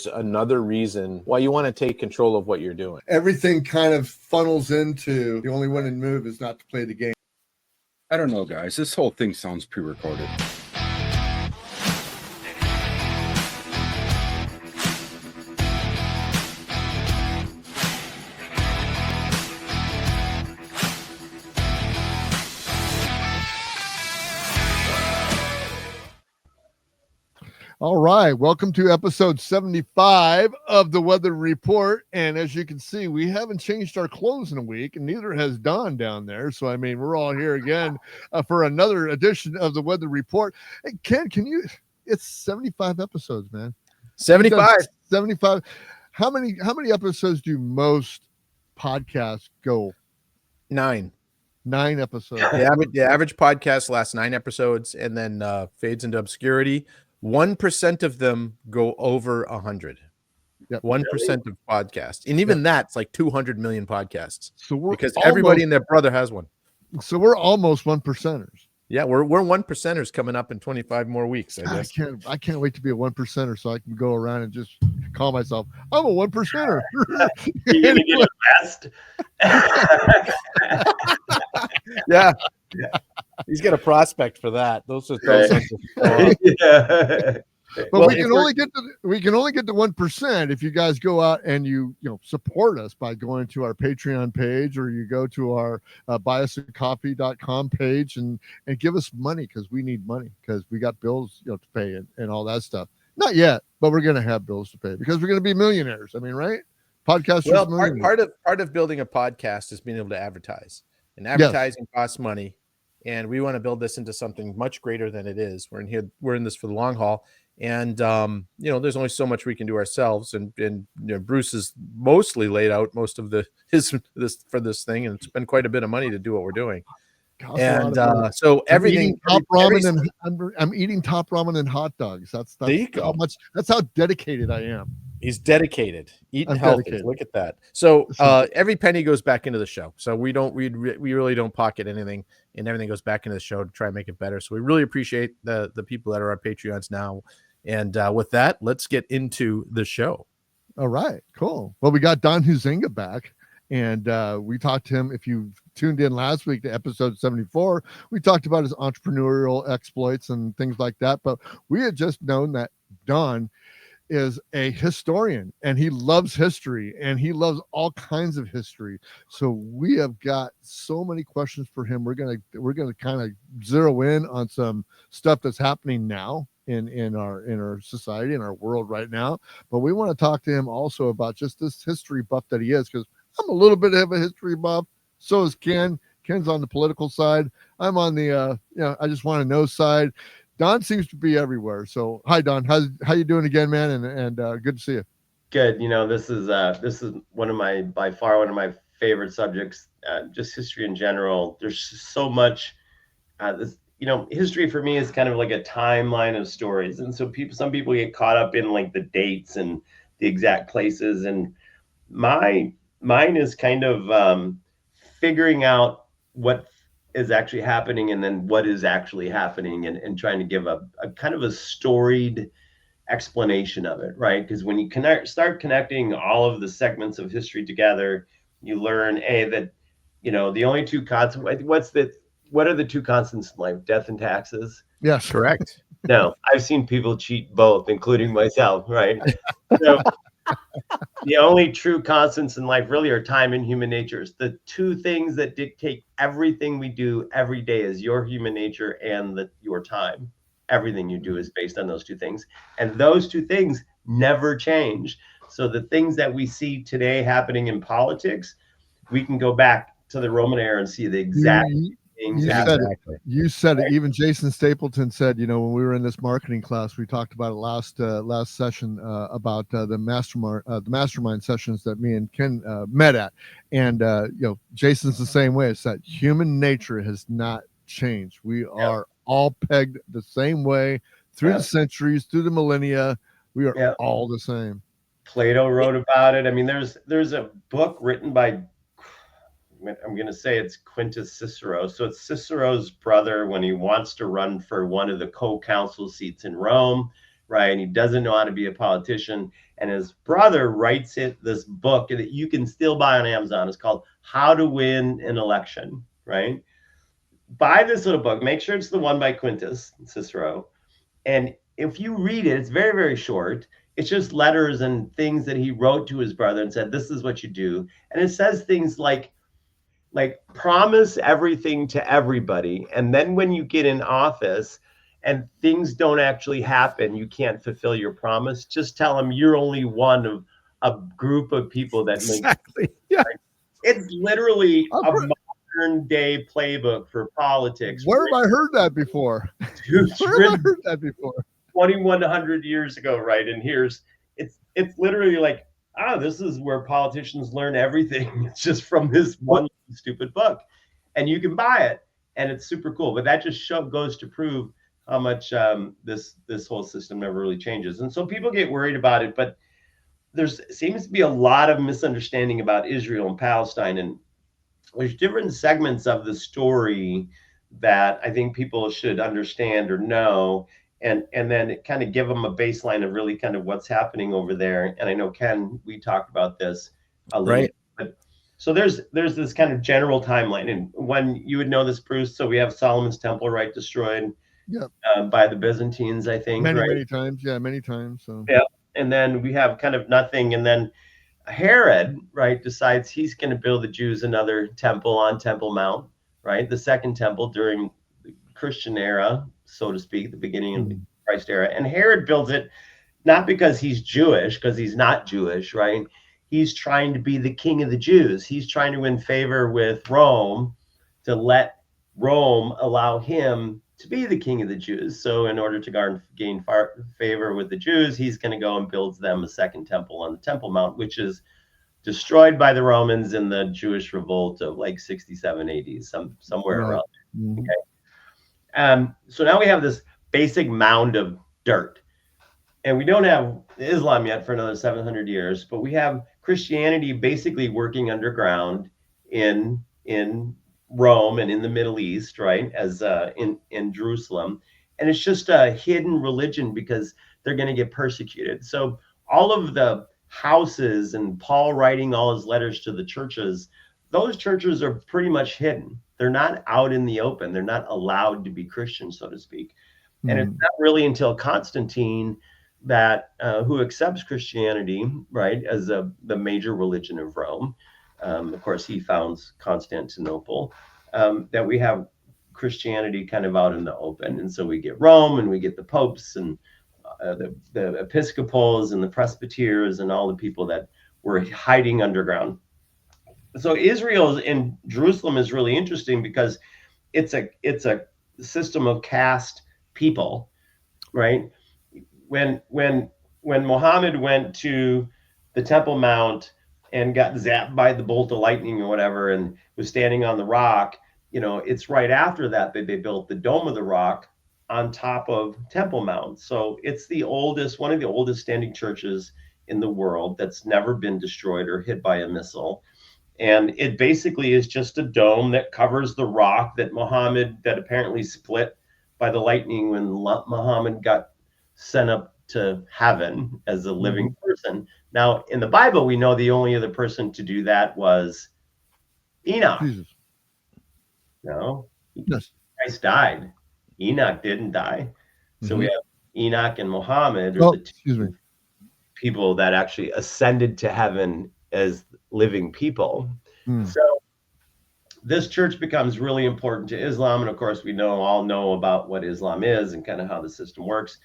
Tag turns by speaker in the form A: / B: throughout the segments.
A: there's another reason why you want to take control of what you're doing.
B: Everything kind of funnels into the only winning move is not to play the game.
C: I don't know, guys. This whole thing sounds pre-recorded.
B: All right, welcome to episode 75 of the Weather Report. And as you can see, we haven't changed our clothes in a week, and neither has Don down there. So, I mean, we're all here again for another edition of the Weather Report. Hey, Ken, it's 75 episodes, man.
A: 75.
B: How many episodes do most podcasts go?
A: 9
B: episodes.
A: The average podcast lasts 9 episodes and then fades into obscurity. 1% of them go over 100.
B: Yep.
A: 1% of podcasts, and even that's like 200 million podcasts.
B: So
A: because everybody and their brother has one.
B: So we're almost 1%ers.
A: Yeah, we're 1%ers coming up in 25 more weeks. I guess.
B: I can't wait to be a 1%er so I can go around and just call myself I'm a 1%er.
D: You're gonna get a vest.
A: Yeah. He's got a prospect for that. Those are
B: yeah. But we can only get to 1% if you guys go out and you support us by going to our Patreon page, or you go to our buyusacoffee.com page and give us money, because we need money, because we got bills to pay and all that stuff. Not yet, but we're going to have bills to pay because we're going to be millionaires. I mean, right? Podcasters.
A: Well, part of building a podcast is being able to advertise, and advertising costs money. And we want to build this into something much greater than it is. We're in this for the long haul. And, there's only so much we can do ourselves. And Bruce has mostly laid out most of this thing. And it's been quite a bit of money to do what we're doing. And so everything.
B: I'm eating top ramen and hot dogs. That's
A: there you go.
B: That's how dedicated I am.
A: He's dedicated, eating healthy. Dedicated. Look at that. So every penny goes back into the show. So we really don't pocket anything, and everything goes back into the show to try and make it better. So we really appreciate the people that are our Patreons now. And with that, let's get into the show.
B: All right, cool. Well, we got Don Huizenga back, and we talked to him. If you tuned in last week to episode 74, we talked about his entrepreneurial exploits and things like that. But we had just known that Don is a historian, and he loves history, and he loves all kinds of history. So we have got so many questions for him. We're gonna kind of zero in on some stuff that's happening now in our society, in our world right now. But we want to talk to him also about just this history buff that he is, because I'm a little bit of a history buff. So is Ken. Ken's on the political side. I'm on the I just want to know side. Don seems to be everywhere. So hi, Don. How you doing again, man? And good to see you.
D: Good. This is by far one of my favorite subjects. Just history in general. There's so much. History for me is kind of like a timeline of stories, and so some people get caught up in like the dates and the exact places. And mine is kind of figuring out what is actually happening, and then what is actually happening, and trying to give a kind of a storied explanation of it, right? Because when you start connecting all of the segments of history together, you learn that the only two constants. What are the two constants in life? Death and taxes.
B: Yes,
A: correct.
D: No, I've seen people cheat both, including myself, right? So the only true constants in life really are time and human nature. It's the two things that dictate everything we do every day is your human nature and your time. Everything you do is based on those two things. And those two things never change. So the things that we see today happening in politics, we can go back to the Roman era and see the exact things.
B: You said it. Even Jason Stapleton said, when we were in this marketing class, we talked about it last session about the mastermind sessions that me and Ken met at. And, Jason's the same way. It's that human nature has not changed. We are all pegged the same way through the centuries, through the millennia. We are all the same.
D: Plato wrote about it. I mean, there's a book written by, I'm going to say it's Quintus Cicero. So it's Cicero's brother when he wants to run for one of the co-consul seats in Rome. right? And he doesn't know how to be a politician. And his brother writes this book that you can still buy on Amazon. It's called How to Win an Election, right? Buy this little book. Make sure it's the one by Quintus Cicero. And if you read it, it's very, very short. It's just letters and things that he wrote to his brother and said, this is what you do. And it says things like promise everything to everybody. And then when you get in office and things don't actually happen, you can't fulfill your promise. Just tell them you're only one of a group of people that
A: exactly. Yeah.
D: It's literally a modern day playbook for politics.
B: Where have I heard that before?
D: Dude,
B: Where have I heard that before?
D: 2,100 years ago, right? And it's literally like, this is where politicians learn everything. It's just from this one stupid book, and you can buy it, and it's super cool. But that just goes to prove how much this whole system never really changes. And so people get worried about it, but seems to be a lot of misunderstanding about Israel and Palestine, and there's different segments of the story that I think people should understand or know, and then kind of give them a baseline of really kind of what's happening over there. And I know, Ken, we talked about this a little bit. But so there's this kind of general timeline, and when you would know this, Bruce. So we have Solomon's temple, right, destroyed by the Byzantines, I think.
B: Many times. Yeah, many times. So.
D: Yeah. And then we have kind of nothing. And then Herod, right, decides he's going to build the Jews another temple on Temple Mount, right? The second temple during the Christian era, so to speak, the beginning of the Christ era. And Herod builds it not because he's Jewish, because he's not Jewish, right? He's trying to be the king of the Jews. He's trying to win favor with Rome to let Rome allow him to be the king of the Jews. So in order to gain favor with the Jews, he's going to go and builds them a second temple on the Temple Mount, which is destroyed by the Romans in the Jewish revolt of like 67 AD, somewhere around there. Okay. So now we have this basic mound of dirt. And we don't have Islam yet for another 700 years, but we have Christianity basically working underground in Rome and in the Middle East, right, as in Jerusalem. And it's just a hidden religion because they're going to get persecuted. So all of the houses and Paul writing all his letters to the churches, those churches are pretty much hidden. They're not out in the open. They're not allowed to be Christian, so to speak. And it's not really until Constantine that who accepts Christianity, right, as the major religion of Rome. Of course, he founds Constantinople, that we have Christianity kind of out in the open. And so we get Rome and we get the popes and the Episcopals and the Presbyters and all the people that were hiding underground. So Israel in Jerusalem is really interesting because it's a system of caste people, right? When Muhammad went to the Temple Mount and got zapped by the bolt of lightning or whatever and was standing on the rock, it's right after that they built the Dome of the Rock on top of Temple Mount. So it's one of the oldest standing churches in the world that's never been destroyed or hit by a missile. And it basically is just a dome that covers the rock that apparently split by the lightning when Muhammad got sent up to heaven as a living person. Now, in the Bible, we know the only other person to do that was Enoch.
B: Jesus.
D: No,
B: yes.
D: Christ died. Enoch didn't die. So we have Enoch and Muhammad are the two people that actually ascended to heaven as living people. So this church becomes really important to Islam. And of course, we all know about what Islam is and kind of how the system works.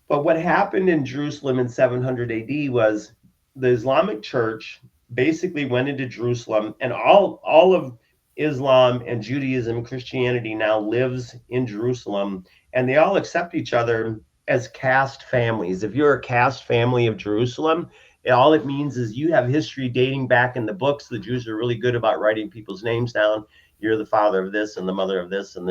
D: But what happened in Jerusalem in 700 AD was the Islamic Church basically went into Jerusalem, and all of Islam and Judaism, Christianity now lives in Jerusalem, and they all accept each other as caste families. If you're a caste family of Jerusalem, all it means is you have history dating back in the books. The Jews are really good about writing people's names down. You're the father of this and the mother of this. And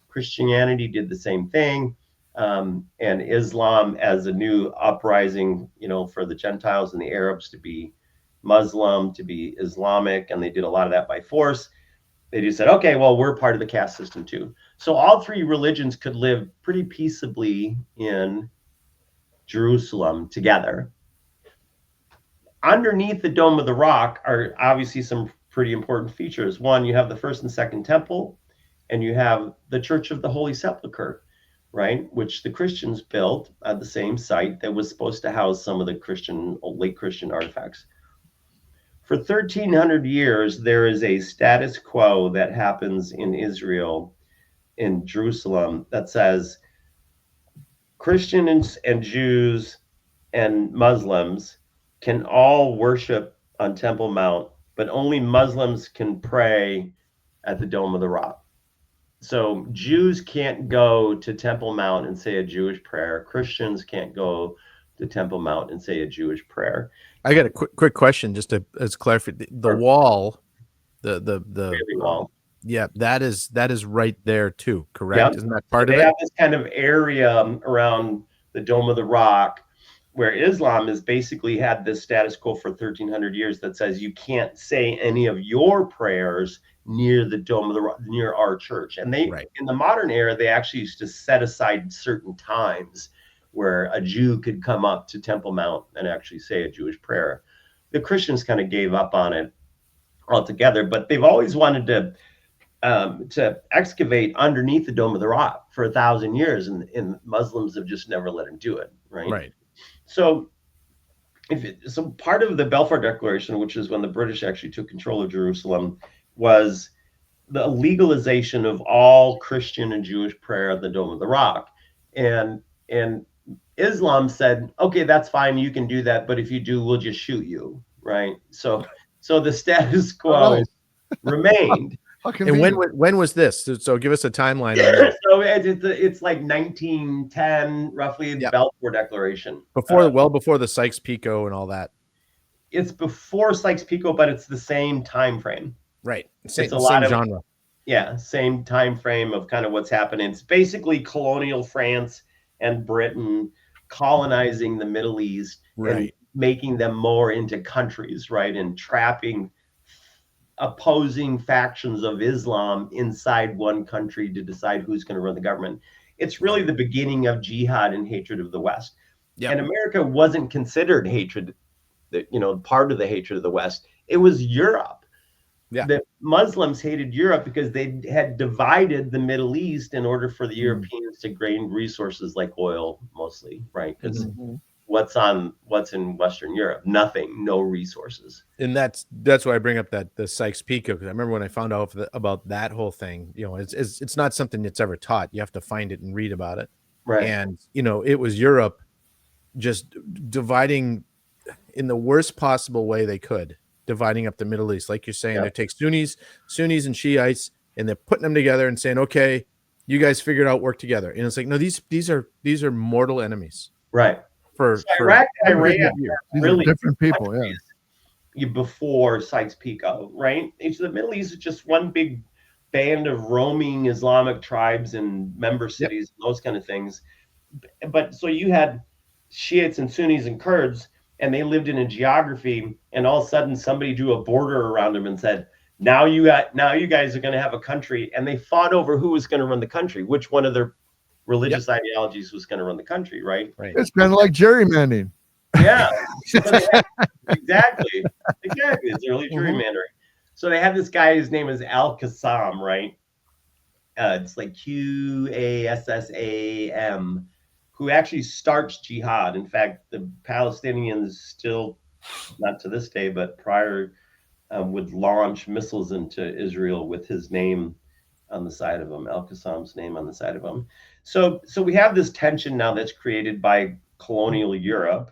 D: Christianity did the same thing. And Islam as a new uprising, for the Gentiles and the Arabs to be Muslim, to be Islamic, and they did a lot of that by force. They just said, okay, well, we're part of the caste system too. So all three religions could live pretty peaceably in Jerusalem together. Underneath the Dome of the Rock are obviously some pretty important features. One, you have the first and second temple, and you have the Church of the Holy Sepulchre, right, which the Christians built at the same site that was supposed to house some of the late Christian artifacts. For 1,300 years, there is a status quo that happens in Israel, in Jerusalem, that says Christians and Jews and Muslims can all worship on Temple Mount, but only Muslims can pray at the Dome of the Rock. So Jews can't go to Temple Mount and say a Jewish prayer. Christians can't go to Temple Mount and say a Jewish prayer.
A: I got a quick question, just as clarify. The wall, the
D: wall.
A: Yeah, that is right there too, correct?
D: Yep.
A: Isn't that part
D: So
A: of
D: they
A: it?
D: have this kind of area around the Dome of the Rock where Islam has basically had this status quo for 1,300 years that says you can't say any of your prayers near the Dome of the Rock, near our church. And they, in the modern era, they actually used to set aside certain times where a Jew could come up to Temple Mount and actually say a Jewish prayer. The Christians kind of gave up on it altogether, but they've always wanted to excavate underneath the Dome of the Rock for 1,000 years, and Muslims have just never let them do it, right?
A: Right.
D: So, so part of the Balfour Declaration, which is when the British actually took control of Jerusalem, was the legalization of all Christian and Jewish prayer at the Dome of the Rock, and Islam said, okay, that's fine, you can do that, but if you do, we'll just shoot you, right? So the status quo remained.
A: And when was this? So give us a timeline on that.
D: So it's like 1910, roughly, the Balfour Declaration.
A: Well before the Sykes-Picot and all that.
D: It's before Sykes-Picot, but it's the same time frame.
A: Right.
D: Same genre. Yeah, same time frame of kind of what's happening. It's basically colonial France and Britain colonizing the Middle East, and making them more into countries, right, and trapping opposing factions of Islam inside one country to decide who's going to run the government. It's really the beginning of jihad and hatred of the West. And America wasn't considered hatred, part of the hatred of the West. It was Europe. The Muslims hated Europe because they had divided the Middle East in order for the Europeans to gain resources like oil, mostly, right? Because what's in Western Europe? Nothing, no resources.
A: And that's why I bring up the Sykes-Picot, because I remember when I found out about that whole thing. It's not something that's ever taught. You have to find it and read about it.
D: Right.
A: And it was Europe just dividing in the worst possible way they could, dividing up the Middle East. Like you're saying, they take Sunnis and Shiites, and they're putting them together and saying, okay, you guys figure it out, work together. And it's like, no, these are mortal enemies.
D: Right.
A: For
D: Iraq and Iran
B: really different people,
D: before Sykes-Picot, right? The Middle East is just one big band of roaming Islamic tribes and member cities, those kind of things. But so you had Shiites and Sunnis and Kurds, and they lived in a geography, and all of a sudden somebody drew a border around them and said, now you guys are going to have a country, and they fought over who was going to run the country, which one of their religious ideologies was going to run the country, right?
B: It's kind of like gerrymandering.
D: Yeah, exactly. It's early gerrymandering. So they had this guy, his name is Al-Qassam, right? It's like Qassam, who actually starts jihad. In fact, the Palestinians still, not to this day, but prior, would launch missiles into Israel with his name on the side of him, Al-Qassam's name on the side of him. So we have this tension now that's created by colonial Europe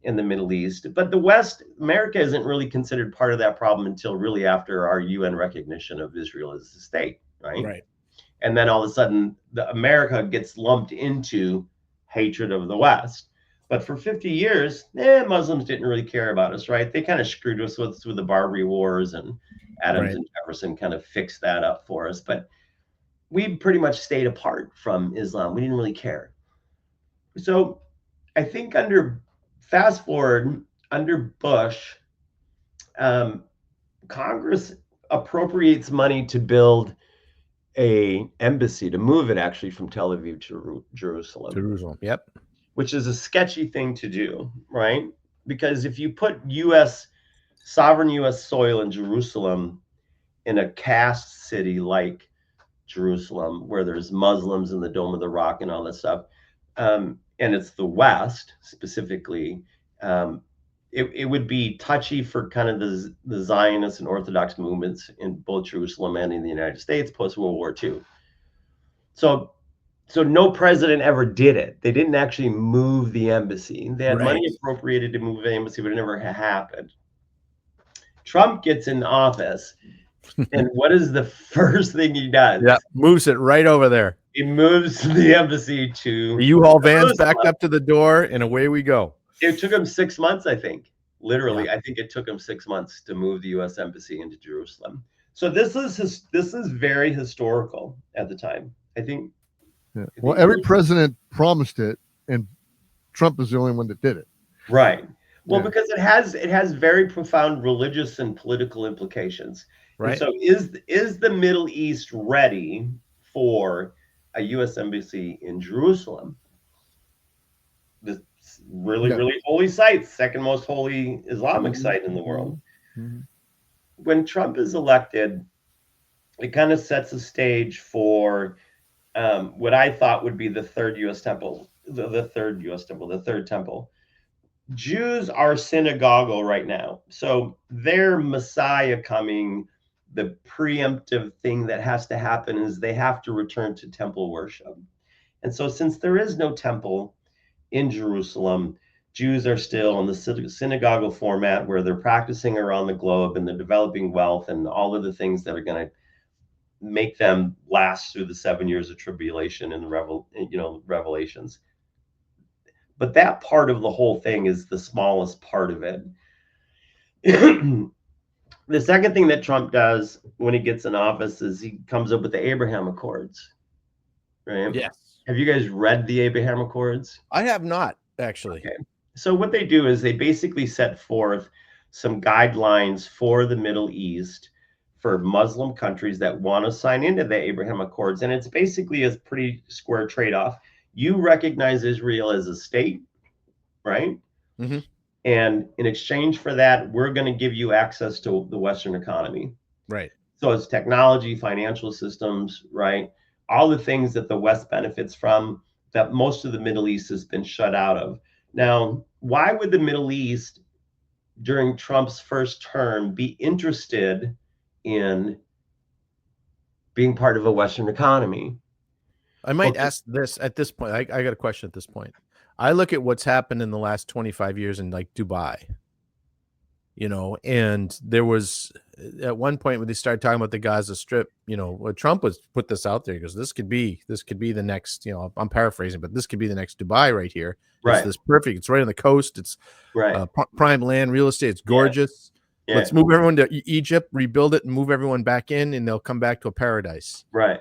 D: in the Middle East, but the West, America, isn't really considered part of that problem until really after our UN recognition of Israel as a state, right?
A: Right.
D: And then all of a sudden, America gets lumped into hatred of the West. But for 50 years, Muslims didn't really care about us, right? They kind of screwed us with the Barbary Wars, and Adams and Jefferson kind of fixed that up for us. But we pretty much stayed apart from Islam. We didn't really care. So I think fast forward, under Bush, Congress appropriates money to build a embassy, to move it actually from Tel Aviv to Jerusalem.
A: Jerusalem. Yep.
D: Which is a sketchy thing to do, right? Because if you put sovereign U.S. soil in Jerusalem, in a caste city like Jerusalem, where there's Muslims in the Dome of the Rock and all that stuff, and it's the West specifically, it would be touchy for kind of the Zionist and Orthodox movements in both Jerusalem and in the United States post-World War II. So no president ever did it. They didn't actually move the embassy. They had money appropriated to move the embassy, but it never happened. Trump gets in office, and what is the first thing he does?
A: Yeah, moves it right over there.
D: He moves the embassy to
A: the U-Haul vans backed up to the door, and away we go.
D: It took him 6 months, I think. Literally, yeah. I think it took him 6 months to move the U.S. embassy into Jerusalem. So this is very historical at the time, I think.
B: Yeah. Well, every president promised it, and Trump is the only one that did it.
D: Right. Well, because it has very profound religious and political implications. Right. And so is the Middle East ready for a U.S. embassy in Jerusalem? This really holy site, second most holy Islamic site in the world. Mm-hmm. When Trump is elected, it kind of sets a stage for what I thought would be the third U.S. temple, the third temple. Jews are synagogal right now. So their Messiah coming, the preemptive thing that has to happen is they have to return to temple worship. And so since there is no temple in Jerusalem, Jews are still in the synagogal format where they're practicing around the globe and they're developing wealth and all of the things that are going to make them last through the 7 years of tribulation and the revelations. But that part of the whole thing is the smallest part of it. The second thing that Trump does when he gets in office is he comes up with the Abraham Accords, right?
A: Yes.
D: Have you guys read the Abraham Accords?
A: I have not, actually.
D: Okay. So what they do is they basically set forth some guidelines for the Middle East for Muslim countries that want to sign into the Abraham Accords. And it's basically a pretty square trade-off. You recognize Israel as a state, right? Mm-hmm. And in exchange for that, we're going to give you access to the Western economy.
A: Right.
D: So it's technology, financial systems, right? All the things that the West benefits from that most of the Middle East has been shut out of. Now, why would the Middle East during Trump's first term be interested in being part of a Western economy?
A: I might ask this at this point. I got a question at this point. I look at what's happened in the last 25 years in like Dubai, and there was at one point when they started talking about the Gaza Strip, Trump was put this out there. He goes, this could be the next, I'm paraphrasing, but this could be the next Dubai right here.
D: Right.
A: It's this perfect. It's right on the coast. It's prime land, real estate. It's gorgeous. Yeah. Let's move everyone to Egypt, rebuild it, and move everyone back in, and they'll come back to a paradise.
D: Right.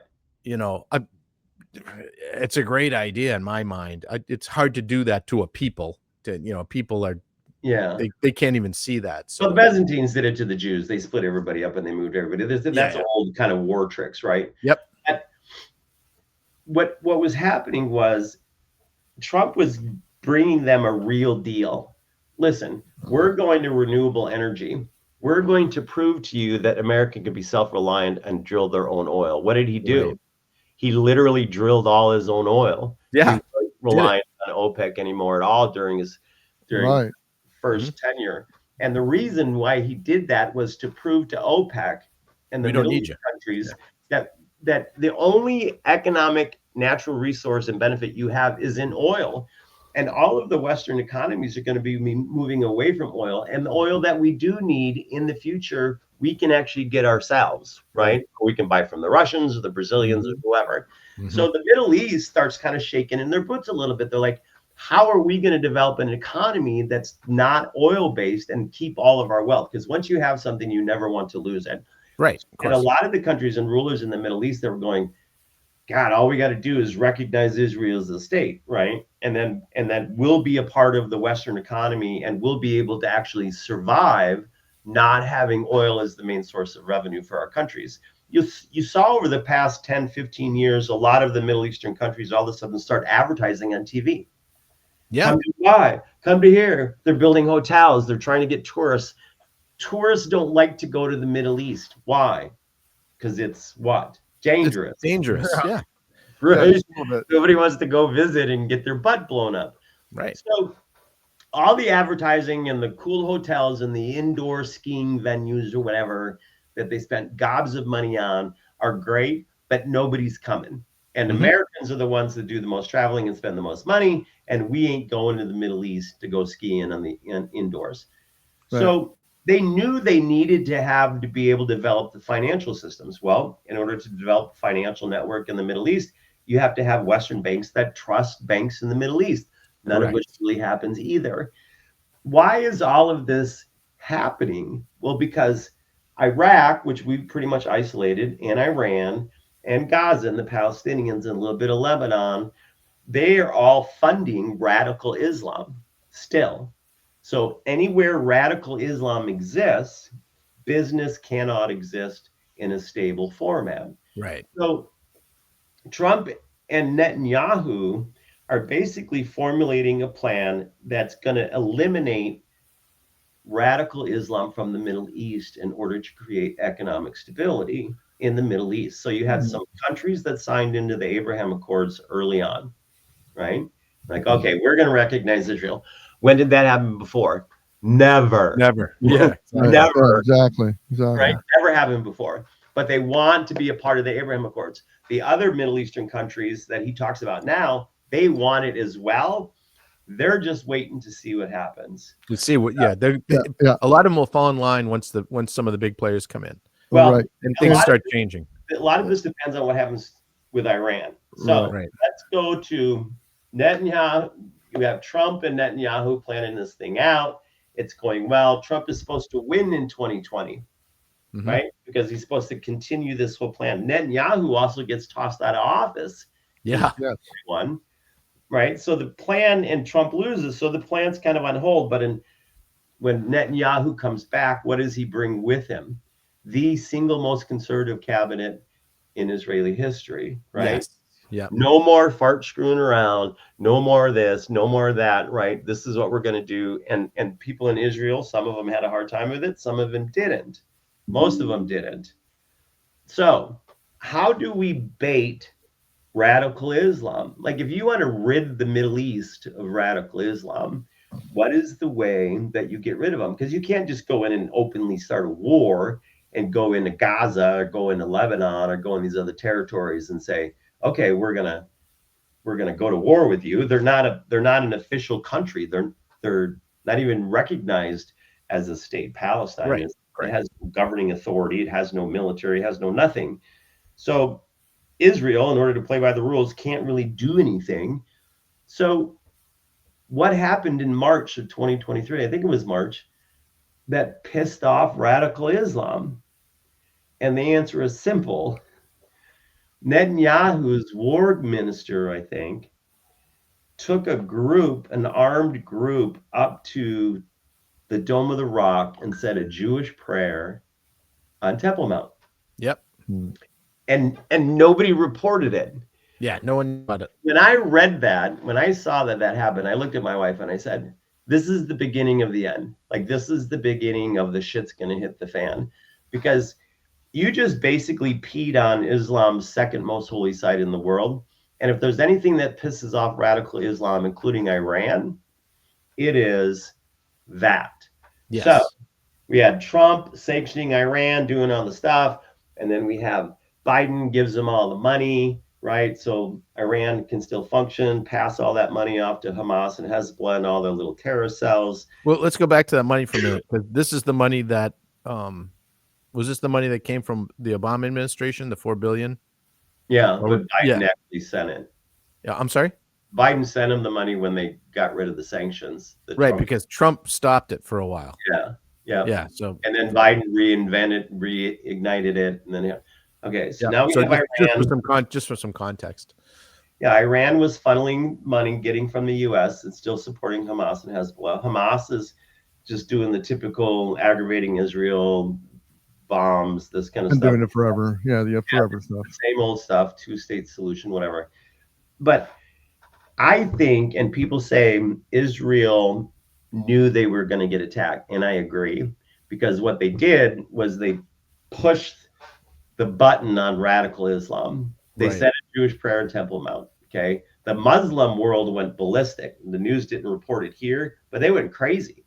A: It's a great idea in my mind. It's hard to do that to a people. People are they can't even see that.
D: So the Byzantines did it to the Jews. They split everybody up and they moved everybody. That's old kind of war tricks, right?
A: Yep.
D: What was happening was Trump was bringing them a real deal. Listen, we're going to renewable energy. We're going to prove to you that America can be self-reliant and drill their own oil. What did he do? Right. He literally drilled all his own oil.
A: Yeah.
D: He wasn't relying on OPEC anymore at all during his first tenure. And the reason why he did that was to prove to OPEC and the Middle East countries that the only economic natural resource and benefit you have is in oil. And all of the Western economies are going to be moving away from oil. And the oil that we do need in the future, we can actually get ourselves, right? Or we can buy from the Russians or the Brazilians or whoever. Mm-hmm. So the Middle East starts kind of shaking in their boots a little bit. They're like, how are we going to develop an economy that's not oil-based and keep all of our wealth? Because once you have something, you never want to lose it.
A: Right.
D: And a lot of the countries and rulers in the Middle East, they were going, God, all we got to do is recognize Israel as a state, right? And then we'll be a part of the Western economy and we'll be able to actually survive not having oil as the main source of revenue for our countries. you saw over the past 10, 15 years, a lot of the Middle Eastern countries all of a sudden start advertising on TV.
A: Yeah.
D: Come to Dubai, come to here. They're building hotels. They're trying to get tourists. Tourists don't like to go to the Middle East. Why? Because it's what? Dangerous.
A: It's dangerous. Yeah.
D: Right?
B: Yeah,
D: Nobody wants to go visit and get their butt blown up.
A: Right.
D: So all the advertising and the cool hotels and the indoor skiing venues or whatever that they spent gobs of money on are great, but nobody's coming. And Americans are the ones that do the most traveling and spend the most money, and we ain't going to the Middle East to go skiing on the indoors.
B: Right.
D: So they knew they needed to be able to develop the financial systems. Well, in order to develop a financial network in the Middle East, you have to have Western banks that trust banks in the Middle East, none of which really happens either. Why is all of this happening? Well, because Iraq, which we pretty much isolated, and Iran and Gaza and the Palestinians and a little bit of Lebanon, they are all funding radical Islam still. So anywhere radical Islam exists, business cannot exist in a stable format.
A: Right.
D: So Trump and Netanyahu are basically formulating a plan that's going to eliminate radical Islam from the Middle East in order to create economic stability in the Middle East. So you had some countries that signed into the Abraham Accords early on, right? Like, okay, we're going to recognize Israel. When did that happen before? Never.
A: Yeah.
D: Never.
B: Exactly.
D: Right? Never happened before. But they want to be a part of the Abraham Accords. The other Middle Eastern countries that he talks about now, they want it as well. They're just waiting to see what happens.
A: To see what, a lot of them will fall in line once some of the big players come in.
D: Well,
A: and things start changing.
D: A lot of this depends on what happens with Iran. So let's go to Netanyahu. You have Trump and Netanyahu planning this thing out. It's going well. Trump is supposed to win in 2020, right? Because he's supposed to continue this whole plan. Netanyahu also gets tossed out of office.
A: Yeah.
D: One, right? So the plan, and Trump loses. So the plan's kind of on hold. But when Netanyahu comes back, what does he bring with him? The single most conservative cabinet in Israeli history, right?
A: Yes. Yeah.
D: No more fart screwing around. No more of this. No more of that. Right. This is what we're going to do. And people in Israel, some of them had a hard time with it. Some of them didn't. Most of them didn't. So how do we bait radical Islam? Like, if you want to rid the Middle East of radical Islam, what is the way that you get rid of them? Because you can't just go in and openly start a war and go into Gaza or go into Lebanon or go in these other territories and say, okay, we're gonna go to war with you. They're not an official country. They're not even recognized as a state. Palestine
A: Right.
D: It has governing authority. It has no military. It has no nothing. So Israel, in order to play by the rules, can't really do anything. So what happened in March of 2023? I think it was March, that pissed off radical Islam. And the answer is simple. Netanyahu's war minister, I think, took an armed group up to the Dome of the Rock and said a Jewish prayer on Temple Mount.
A: Yep.
D: And nobody reported it.
A: Yeah, no one about it.
D: When I read that, when I saw that happened, I looked at my wife and I said, this is the beginning of the end. Like, this is the beginning of the shit's going to hit the fan. Because you just basically peed on Islam's second most holy site in the world. And if there's anything that pisses off radical Islam, including Iran, it is that.
A: Yes.
D: So we had Trump sanctioning Iran, doing all the stuff. And then we have Biden gives them all the money, right? So Iran can still function, pass all that money off to Hamas and Hezbollah and all their little terrorist cells.
A: Well, let's go back to that money for a minute, because this is the money that was this the money that came from the Obama administration, the $4 billion?
D: Yeah, but Biden actually sent it.
A: Yeah, I'm sorry?
D: Biden sent him the money when they got rid of the sanctions.
A: Right, because Trump stopped it for a while.
D: Yeah.
A: So,
D: and then Biden reignited it, and then okay. So now we have Iran.
A: Just for some context.
D: Yeah, Iran was funneling money, getting from the U.S. and still supporting Hamas and Hezbollah. Hamas is just doing the typical aggravating Israel, bombs, this kind of
B: Been
D: stuff.
B: doing it forever. Yeah, the forever stuff.
D: Same old stuff, two-state solution, whatever. But I think, and people say Israel knew they were going to get attacked, and I agree, because what they did was they pushed the button on radical Islam. They
A: Right.
D: set a Jewish prayer temple mount. Okay, the Muslim world went ballistic. The news didn't report it here, but they went crazy.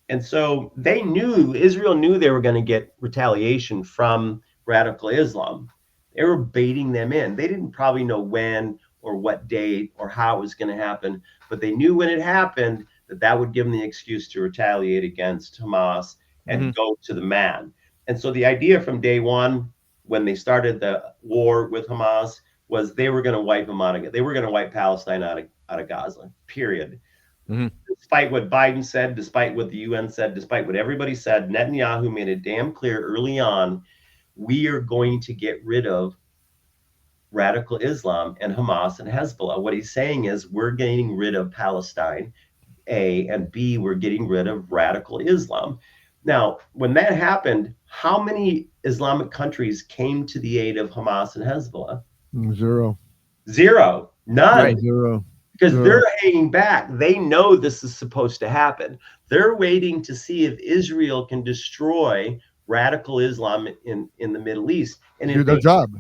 D: And so they knew, Israel knew they were going to get retaliation from radical Islam. They were baiting them in. They didn't probably know when or what date or how it was going to happen, but they knew when it happened that would give them the excuse to retaliate against Hamas and go to the man. And so the idea from day one, when they started the war with Hamas, was they were going to wipe them out of it. They were going to wipe Palestine out of Gaza, period. Despite what Biden said, despite what the UN said, despite what everybody said, Netanyahu made it damn clear early on, we are going to get rid of radical Islam and Hamas and Hezbollah. What he's saying is we're getting rid of Palestine, A, and B, we're getting rid of radical Islam. Now, when that happened, how many Islamic countries came to the aid of Hamas and Hezbollah? Zero. None.
B: Right. Zero.
D: Because they're hanging back. They know this is supposed to happen. They're waiting to see if Israel can destroy radical Islam in the Middle East. And
B: do their job.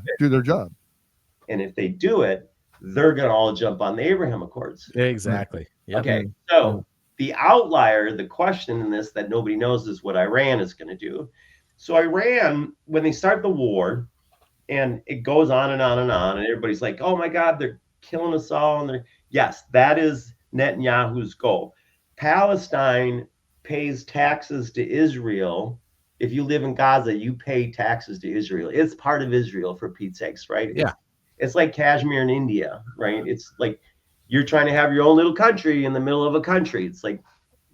D: And if they do it, they're going to all jump on the Abraham Accords.
A: Exactly. Yep.
D: Okay. So the outlier, the question in this that nobody knows is what Iran is going to do. So Iran, when they start the war, and it goes on and on and on, and everybody's like, oh my God, they're killing us all. And yes, that is Netanyahu's goal. Palestine pays taxes to Israel. If you live in Gaza, you pay taxes to Israel. It's part of Israel, for Pete's sakes, right?
A: Yeah.
D: It's like Kashmir in India, right? It's like you're trying to have your own little country in the middle of a country. It's like,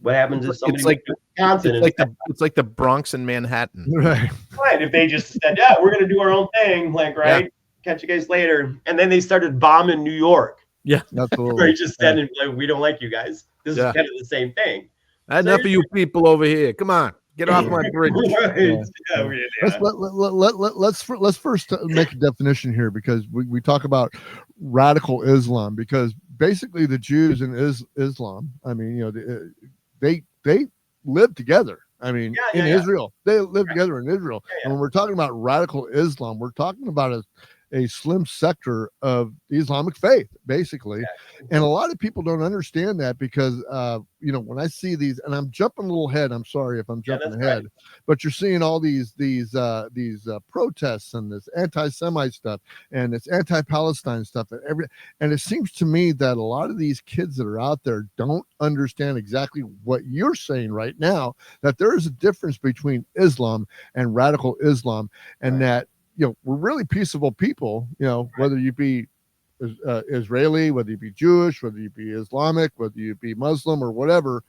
D: what happens if somebody
A: it's like the Bronx and Manhattan.
B: Right.
D: Right. If they just said, yeah, we're going to do our own thing, like, right? Yeah. Catch you guys later. And then they started bombing New York.
A: Yeah.
B: Absolutely.
D: Right. Just said, like, we don't like you guys. This is kind of the same thing.
A: Enough of you people over here. Come on. Get off my bridge.
D: Right.
B: Let's first make a definition here, because we talk about radical Islam, because basically the Jews and Islam, I mean, they live together. I mean, in Israel, they live together in Israel. And when we're talking about radical Islam, we're talking about a slim sector of the Islamic faith, basically. And a lot of people don't understand that, because, when I see these, and I'm jumping a little ahead, I'm sorry if I'm jumping ahead, but you're seeing all these protests and this anti-Semite stuff and this anti-Palestine stuff, and it seems to me that a lot of these kids that are out there don't understand exactly what you're saying right now, that there is a difference between Islam and radical Islam, and that we're really peaceable people, whether you be Israeli, whether you be Jewish, whether you be Islamic, whether you be Muslim or whatever,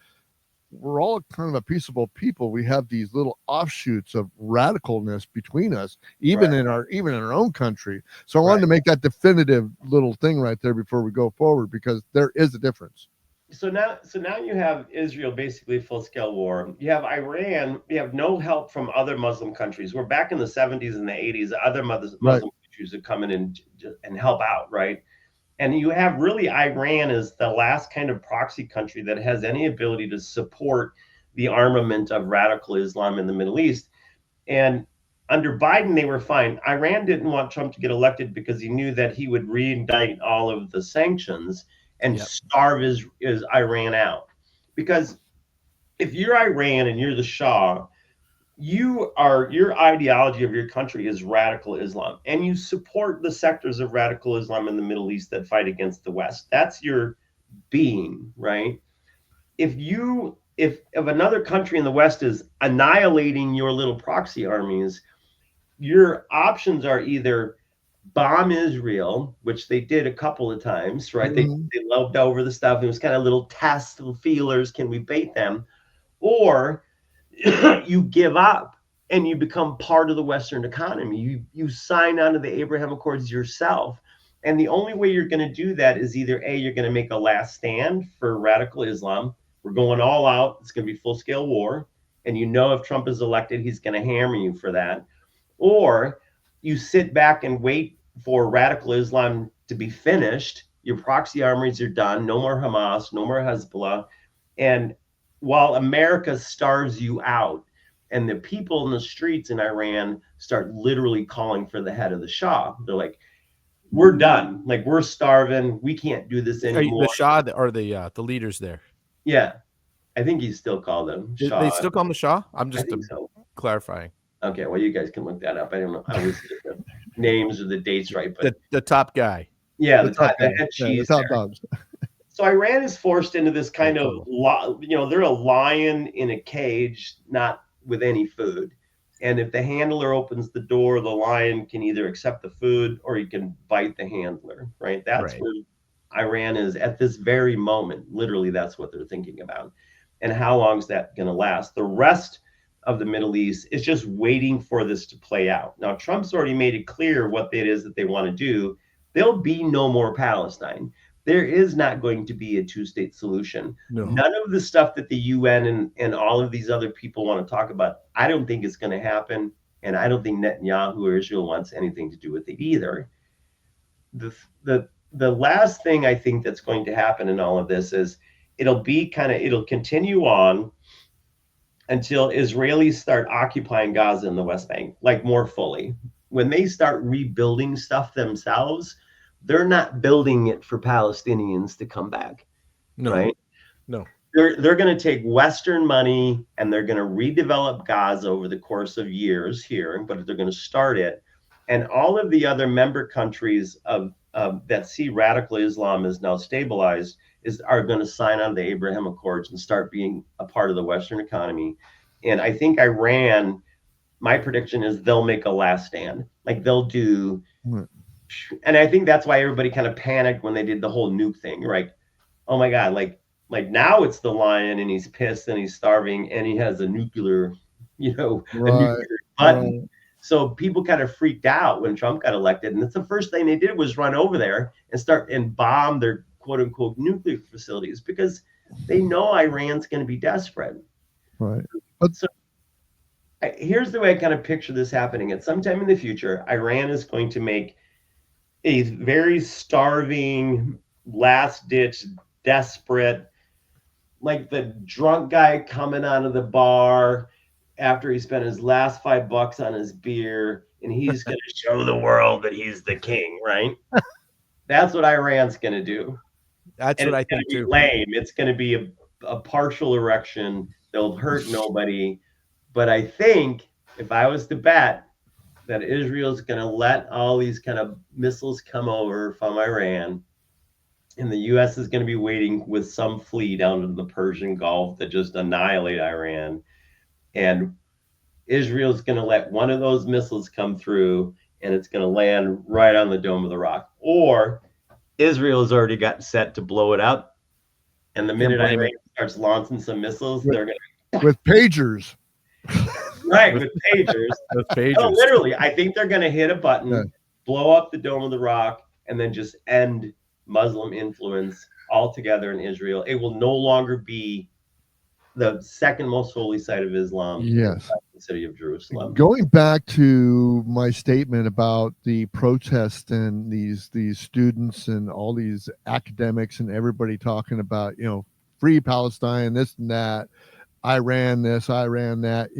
B: we're all kind of a peaceable people. We have these little offshoots of radicalness between us, even in our own country. So I wanted to make that definitive little thing right there before we go forward, because there is a difference.
D: So now you have Israel, basically full-scale war. You have Iran. You have no help from other Muslim countries. We're back in the 70s and the 80s. Other Muslim countries are coming in and help out, right? And you have really Iran as the last kind of proxy country that has any ability to support the armament of radical Islam in the Middle East. And under Biden, they were fine. Iran didn't want Trump to get elected because he knew that he would reignite all of the sanctions and starve is Iran out. Because if you're Iran and you're the Shah, your ideology of your country is radical Islam, and you support the sectors of radical Islam in the Middle East that fight against the West. That's your being, right? If another country in the West is annihilating your little proxy armies, your options are either bomb Israel, which they did a couple of times, right? They loved over the stuff. It was kind of little tests, little feelers. Can we bait them? Or you give up and you become part of the Western economy. You sign on to the Abraham Accords yourself. And the only way you're going to do that is either A, you're going to make a last stand for radical Islam. We're going all out. It's going to be full-scale war. and you know if Trump is elected, he's going to hammer you for that. Or you sit back and wait for radical Islam to be finished. Your proxy armies are done. No more Hamas, no more Hezbollah. And while America starves you out, and the people in the streets in Iran start literally calling for the head of the Shah. They're like, we're done. Like, we're starving. We can't do this anymore.
A: The Shah or the leaders there?
D: Yeah. I think he's still called him Shah.
A: They still call him the Shah? I'm just clarifying.
D: Okay, well, you guys can look that up. I don't know. I always get the names or the dates right, but
A: the top guy.
D: Yeah,
B: the top dogs.
D: So Iran is forced into this kind of, they're a lion in a cage, not with any food. And if the handler opens the door, the lion can either accept the food or he can bite the handler, right? That's where Iran is at this very moment. Literally, that's what they're thinking about. And how long is that going to last? The rest of the Middle East is just waiting for this to play out. Now, Trump's already made it clear what it is that they want to do. There'll be no more Palestine. There is not going to be a two-state solution. No. None of the stuff that the UN and all of these other people want to talk about, I don't think it's going to happen. And I don't think Netanyahu or Israel wants anything to do with it either. The last thing I think that's going to happen in all of this is it'll continue on until Israelis start occupying Gaza and the West Bank, like more fully. When they start rebuilding stuff themselves, they're not building it for Palestinians to come back.
A: No,
D: right?
A: No.
D: They're going to take Western money and they're going to redevelop Gaza over the course of years here, but they're going to start it. And all of the other member countries that see radical Islam is now stabilized are going to sign on the Abraham Accords and start being a part of the Western economy. And I think Iran, my prediction is they'll make a last stand. Like they'll do, and I think that's why everybody kind of panicked when they did the whole nuke thing, right? Oh my God, like now it's the lion and he's pissed and he's starving and he has a nuclear, a nuclear button. Right. So people kind of freaked out when Trump got elected. And that's the first thing they did was run over there and start and bomb their quote unquote nuclear facilities because they know Iran's going to be desperate.
B: Right.
D: So here's the way I kind of picture this happening. At some time in the future, Iran is going to make a very starving, last ditch, desperate, like the drunk guy coming out of the bar after he spent his last $5 on his beer, and he's going to show the world that he's the king, right? That's what Iran's going to do.
A: That's what I think too.
D: Lame. It's going to be a partial erection. They'll hurt nobody. But I think if I was to bet that Israel's going to let all these kind of missiles come over from Iran, and the U.S. is going to be waiting with some fleet out in the Persian Gulf that just annihilate Iran. And Israel's going to let one of those missiles come through and it's going to land right on the Dome of the Rock. Or Israel's already got set to blow it up. And the minute Iran starts launching some missiles, they're going
B: to. With pagers.
D: Right, with pagers.
A: With pagers.
D: No, literally, I think they're going to hit a button, blow up the Dome of the Rock, and then just end Muslim influence altogether in Israel. It will no longer be the second most holy site of Islam.
B: Yes.
D: The city of Jerusalem.
B: Going back to my statement about the protest and these students and all these academics and everybody talking about, free Palestine, this and that, Iran this, Iran that,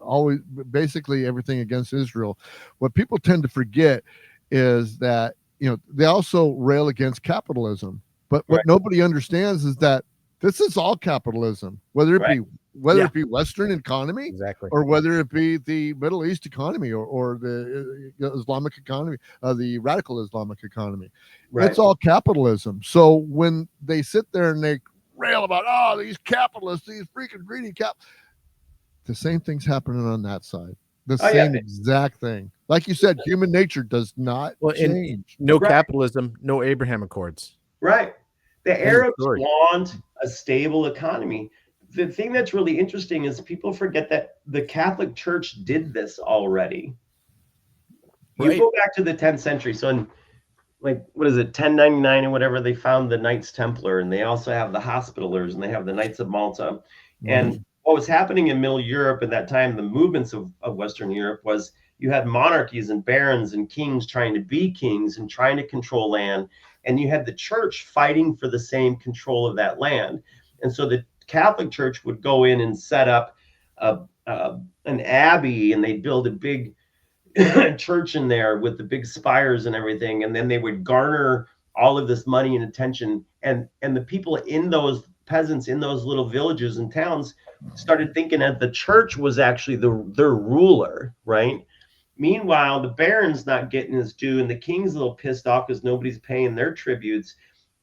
B: always basically everything against Israel. What people tend to forget is that, they also rail against capitalism. But what nobody understands is that this is all capitalism, whether it be Western economy, or whether it be the Middle East economy or the Islamic economy, the radical Islamic economy. Right. It's all capitalism. So when they sit there and they rail about, these capitalists, these freaking greedy the same thing's happening on that side. The same exact thing. Like you said, human nature does not change.
A: No capitalism, no Abraham Accords.
D: Right. The Arabs want a stable economy. The thing that's really interesting is people forget that the Catholic Church did this already. You go back to the 10th century. So in 1099 or whatever, they found the Knights Templar, and they also have the Hospitallers, and they have the Knights of Malta. And what was happening in Middle Europe at that time, the movements of Western Europe, was you had monarchies and barons and kings trying to be kings and trying to control land. And you had the church fighting for the same control of that land. And so the Catholic Church would go in and set up an abbey, and they'd build a big church in there with the big spires and everything. And then they would garner all of this money and attention. And the people in those peasants in those little villages and towns started thinking that the church was actually their ruler, right? Meanwhile, the baron's not getting his due, and the king's a little pissed off because nobody's paying their tributes.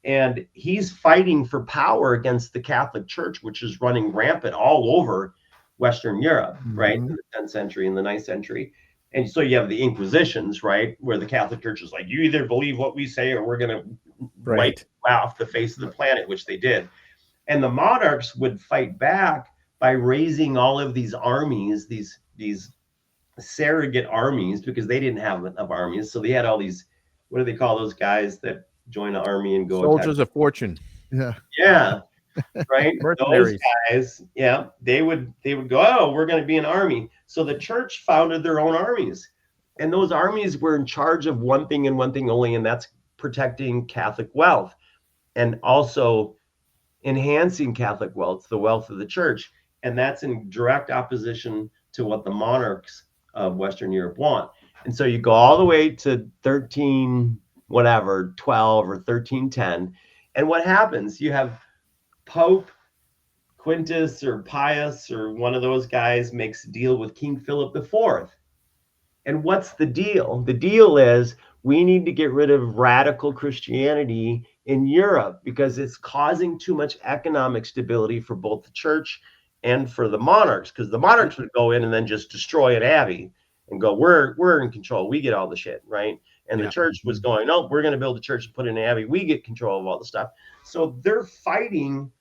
D: And he's fighting for power against the Catholic Church, which is running rampant all over Western Europe, right? In the 10th century and the 9th century. And so you have the Inquisitions, right? Where the Catholic Church is like, you either believe what we say or we're going to wipe you off the face of the planet, which they did. And the monarchs would fight back by raising all of these armies, these surrogate armies, because they didn't have enough armies. So they had all these, what do they call those guys that join an army and go
A: soldiers of fortune?
D: Yeah. Right. Those guys, they would go, oh, we're going to be an army. So the church founded their own armies, and those armies were in charge of one thing and one thing only, and that's protecting Catholic wealth and also enhancing Catholic wealth, the wealth of the church. And that's in direct opposition to what the monarchs of Western Europe want. And so you go all the way to 12 or 1310. And what happens? You have Pope Quintus or Pius or one of those guys makes a deal with King Philip IV. And what's the deal? The deal is we need to get rid of radical Christianity in Europe because it's causing too much economic stability for both the church and for the monarchs, because the monarchs would go in and then just destroy an abbey and go, we're in control. We get all the shit, right? And the church was going, no, we're going to build a church and put in an abbey. We get control of all the stuff. So they're fighting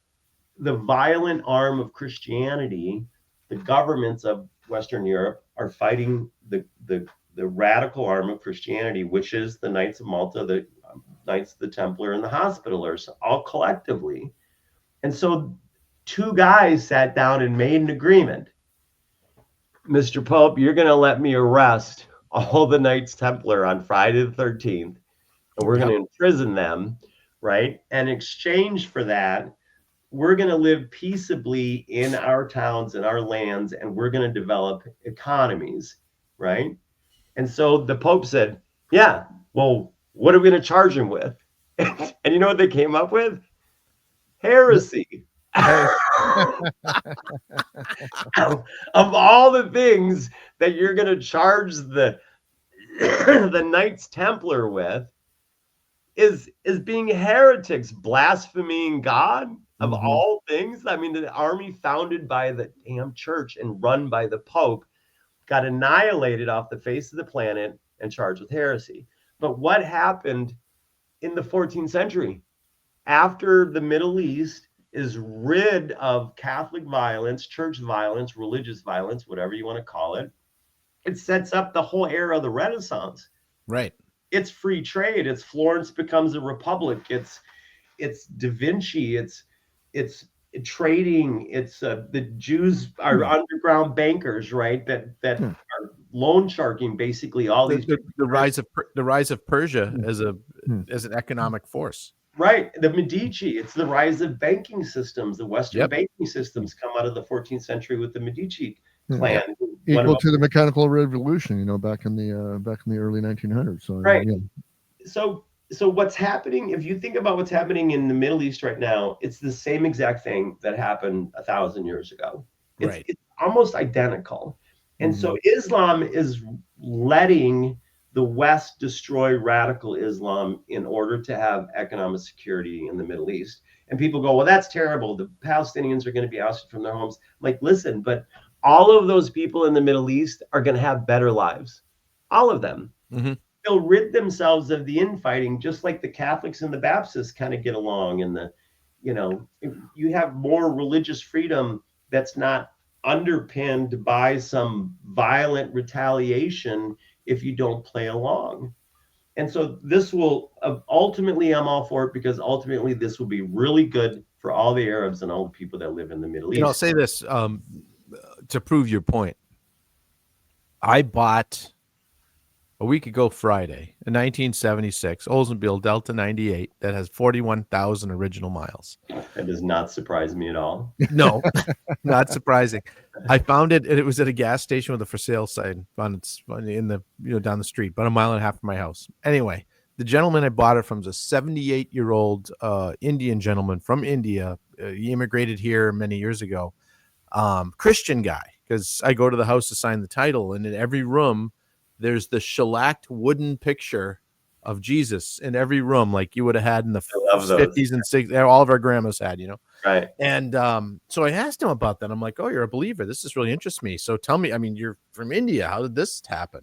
D: the violent arm of Christianity. The governments of Western Europe are fighting the radical arm of Christianity, which is the Knights of Malta, the Knights of the Templar, and the Hospitallers, all collectively. And so two guys sat down and made an agreement. Mr. Pope, you're going to let me arrest all the Knights Templar on Friday the 13th, and we're going to imprison them, right? And in exchange for that, we're going to live peaceably in our towns and our lands, and we're going to develop economies, right? And so the Pope said, yeah, well, what are we going to charge him with? And you know what they came up with? Heresy. Of all the things that you're going to charge the Knights Templar with is being heretics, blaspheming God of all things. I mean, the army founded by the damn church and run by the Pope got annihilated off the face of the planet and charged with heresy. But what happened in the 14th century? After the Middle East is rid of Catholic violence, church violence, religious violence, whatever you want to call it, it sets up the whole era of the Renaissance.
A: Right.
D: It's free trade. It's Florence becomes a republic. It's Da Vinci. It's trading. It's the Jews are underground bankers, right? That are loan sharking basically all these.
A: The rise of Persia as an economic force.
D: Right. The Medici, it's the rise of banking systems. The Western banking systems come out of the 14th century with the Medici clan.
B: Equal to the mechanical revolution, back in the early 1900s. So,
D: right. So what's happening, if you think about what's happening in the Middle East right now, it's the same exact thing that happened 1,000 years ago. It's almost identical. And so Islam is letting the West destroy radical Islam in order to have economic security in the Middle East. And people go, well, that's terrible. The Palestinians are going to be ousted from their homes. Like, listen, but all of those people in the Middle East are going to have better lives. All of them. Mm-hmm. They'll rid themselves of the infighting, just like the Catholics and the Baptists kind of get along. And you have more religious freedom that's not underpinned by some violent retaliation if you don't play along. And so this will ultimately, I'm all for it, because ultimately this will be really good for all the Arabs and all the people that live in the Middle
A: And I'll
D: East.
A: say this to prove your point. I bought a week ago Friday a 1976 Oldsmobile Delta 98 that has 41,000 original miles.
D: That does not surprise me at all.
A: No, not surprising. I found it, and it was at a gas station with a for sale sign on in the down the street, about a mile and a half from my house. Anyway, the gentleman I bought it from is a 78-year-old Indian gentleman from India. He immigrated here many years ago. Christian guy, because I go to the house to sign the title, and in every room there's the shellacked wooden picture of Jesus in every room, like you would have had in the 50s and 60s. All of our grandmas had,
D: Right.
A: And so I asked him about that. I'm like, oh, you're a believer. This is really interests me. So tell me, I mean, you're from India. How did this happen?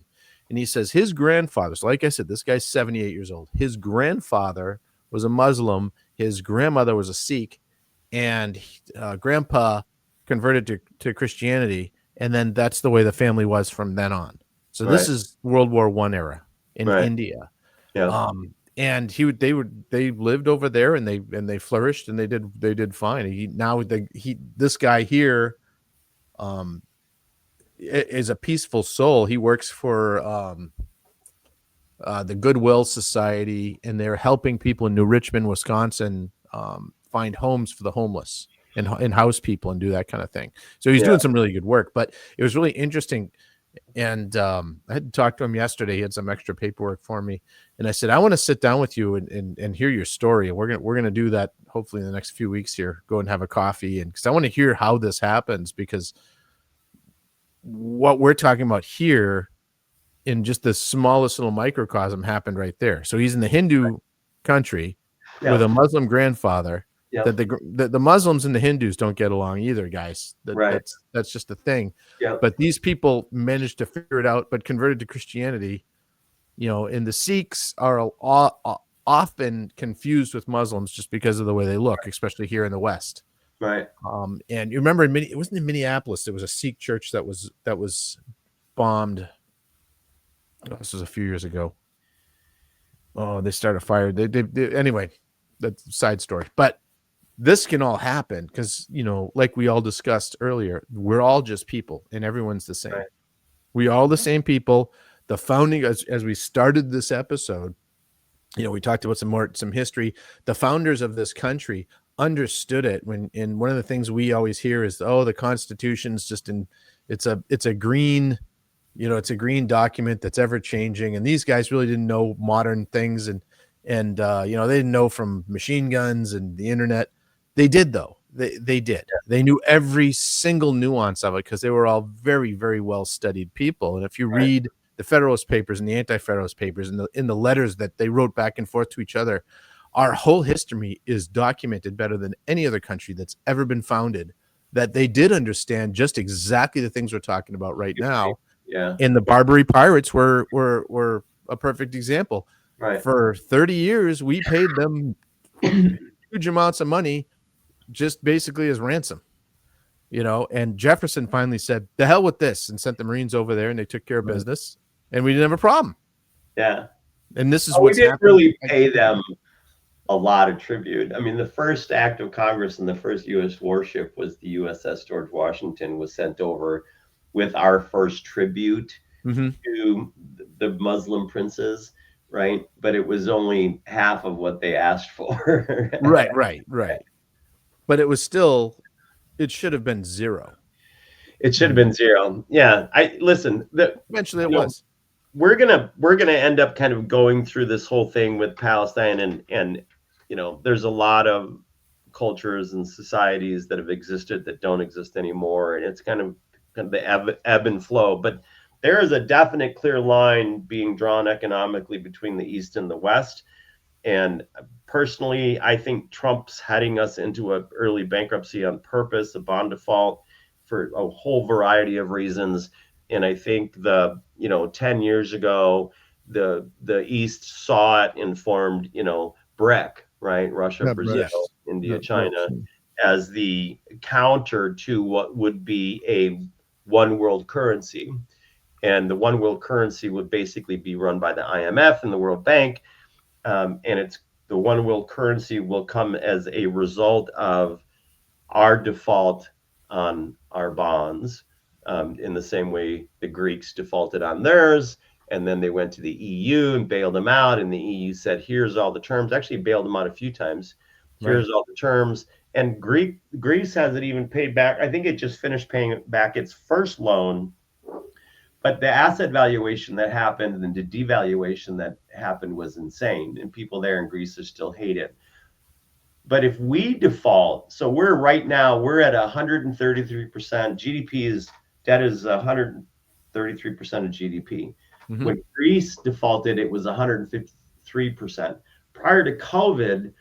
A: And he says his grandfather, so like I said, this guy's 78 years old. His grandfather was a Muslim. His grandmother was a Sikh. And grandpa converted to Christianity. And then that's the way the family was from then on. So this is World War I era in India.
D: Yeah.
A: And they lived over there, and they flourished, and they did fine. This guy here is a peaceful soul. He works for the Goodwill Society, and they're helping people in New Richmond, Wisconsin, find homes for the homeless and house people and do that kind of thing. So he's doing some really good work. But it was really interesting. And I had talked to him yesterday. He had some extra paperwork for me, and I said, I want to sit down with you and hear your story. And we're gonna do that hopefully in the next few weeks here. Go and have a coffee, and because I want to hear how this happens, because what we're talking about here in just the smallest little microcosm happened right there. So he's in the Hindu country with a Muslim grandfather. That the Muslims and the Hindus don't get along either, guys. That's just the thing. But these people managed to figure it out, but converted to Christianity. And the Sikhs are often confused with Muslims just because of the way they look, especially here in the West.
D: Right.
A: And you remember it wasn't in Minneapolis. There was a Sikh church that was bombed. Oh, this was a few years ago. Oh, they started a fire. They anyway, that's a side story. But this can all happen because, like we all discussed earlier, we're all just people and everyone's the same. Right. We all the same people. The founding, as we started this episode, we talked about some history. The founders of this country understood it and one of the things we always hear is, oh, the Constitution's just it's a green, it's a green document that's ever changing. And these guys really didn't know modern things. And they didn't know from machine guns and the internet. They did, though. They did. They knew every single nuance of it because they were all very, very well-studied people. And if you read the Federalist Papers and the Anti-Federalist Papers and in the letters that they wrote back and forth to each other, our whole history is documented better than any other country that's ever been founded, that they did understand just exactly the things we're talking about right now.
D: Yeah.
A: And the Barbary pirates were a perfect example.
D: Right.
A: For 30 years, we paid them huge amounts of money just basically as ransom, and Jefferson finally said, the hell with this, and sent the Marines over there, and they took care of business, and we didn't have a problem.
D: Yeah.
A: And this is
D: we
A: what's
D: didn't
A: happening.
D: really pay them a lot of tribute. I mean, the first act of Congress and the first U.S. warship was the USS George Washington was sent over with our first tribute to the Muslim princes, right? But it was only half of what they asked for.
A: Right. But it was still, it should have been zero.
D: It should have been zero. Yeah.
A: Eventually it was.
D: We're gonna end up kind of going through this whole thing with Palestine and there's a lot of cultures and societies that have existed that don't exist anymore, and it's kind of the ebb and flow. But there is a definite clear line being drawn economically between the East and the West. And personally, I think Trump's heading us into an early bankruptcy on purpose, a bond default, for a whole variety of reasons. And I think 10 years ago, the East saw it and formed, BRIC, right? Russia, Brazil, India, China, as the counter to what would be a one world currency. and the one world currency would basically be run by the IMF and the World Bank. And it's the one world currency will come as a result of our default on our bonds, in the same way the Greeks defaulted on theirs. And then they went to the EU and bailed them out. And the EU said, here's all the terms. Actually bailed them out a few times. Here's all the terms. And Greece hasn't even paid back. I think it just finished paying back its first loan. But the asset valuation that happened and the devaluation that happened was insane. And people there in Greece still hate it. But if we default, so we're right now, we're at 133%. GDP debt is 133% of GDP.
A: Mhm.
D: When Greece defaulted, it was 153%. Prior to COVID,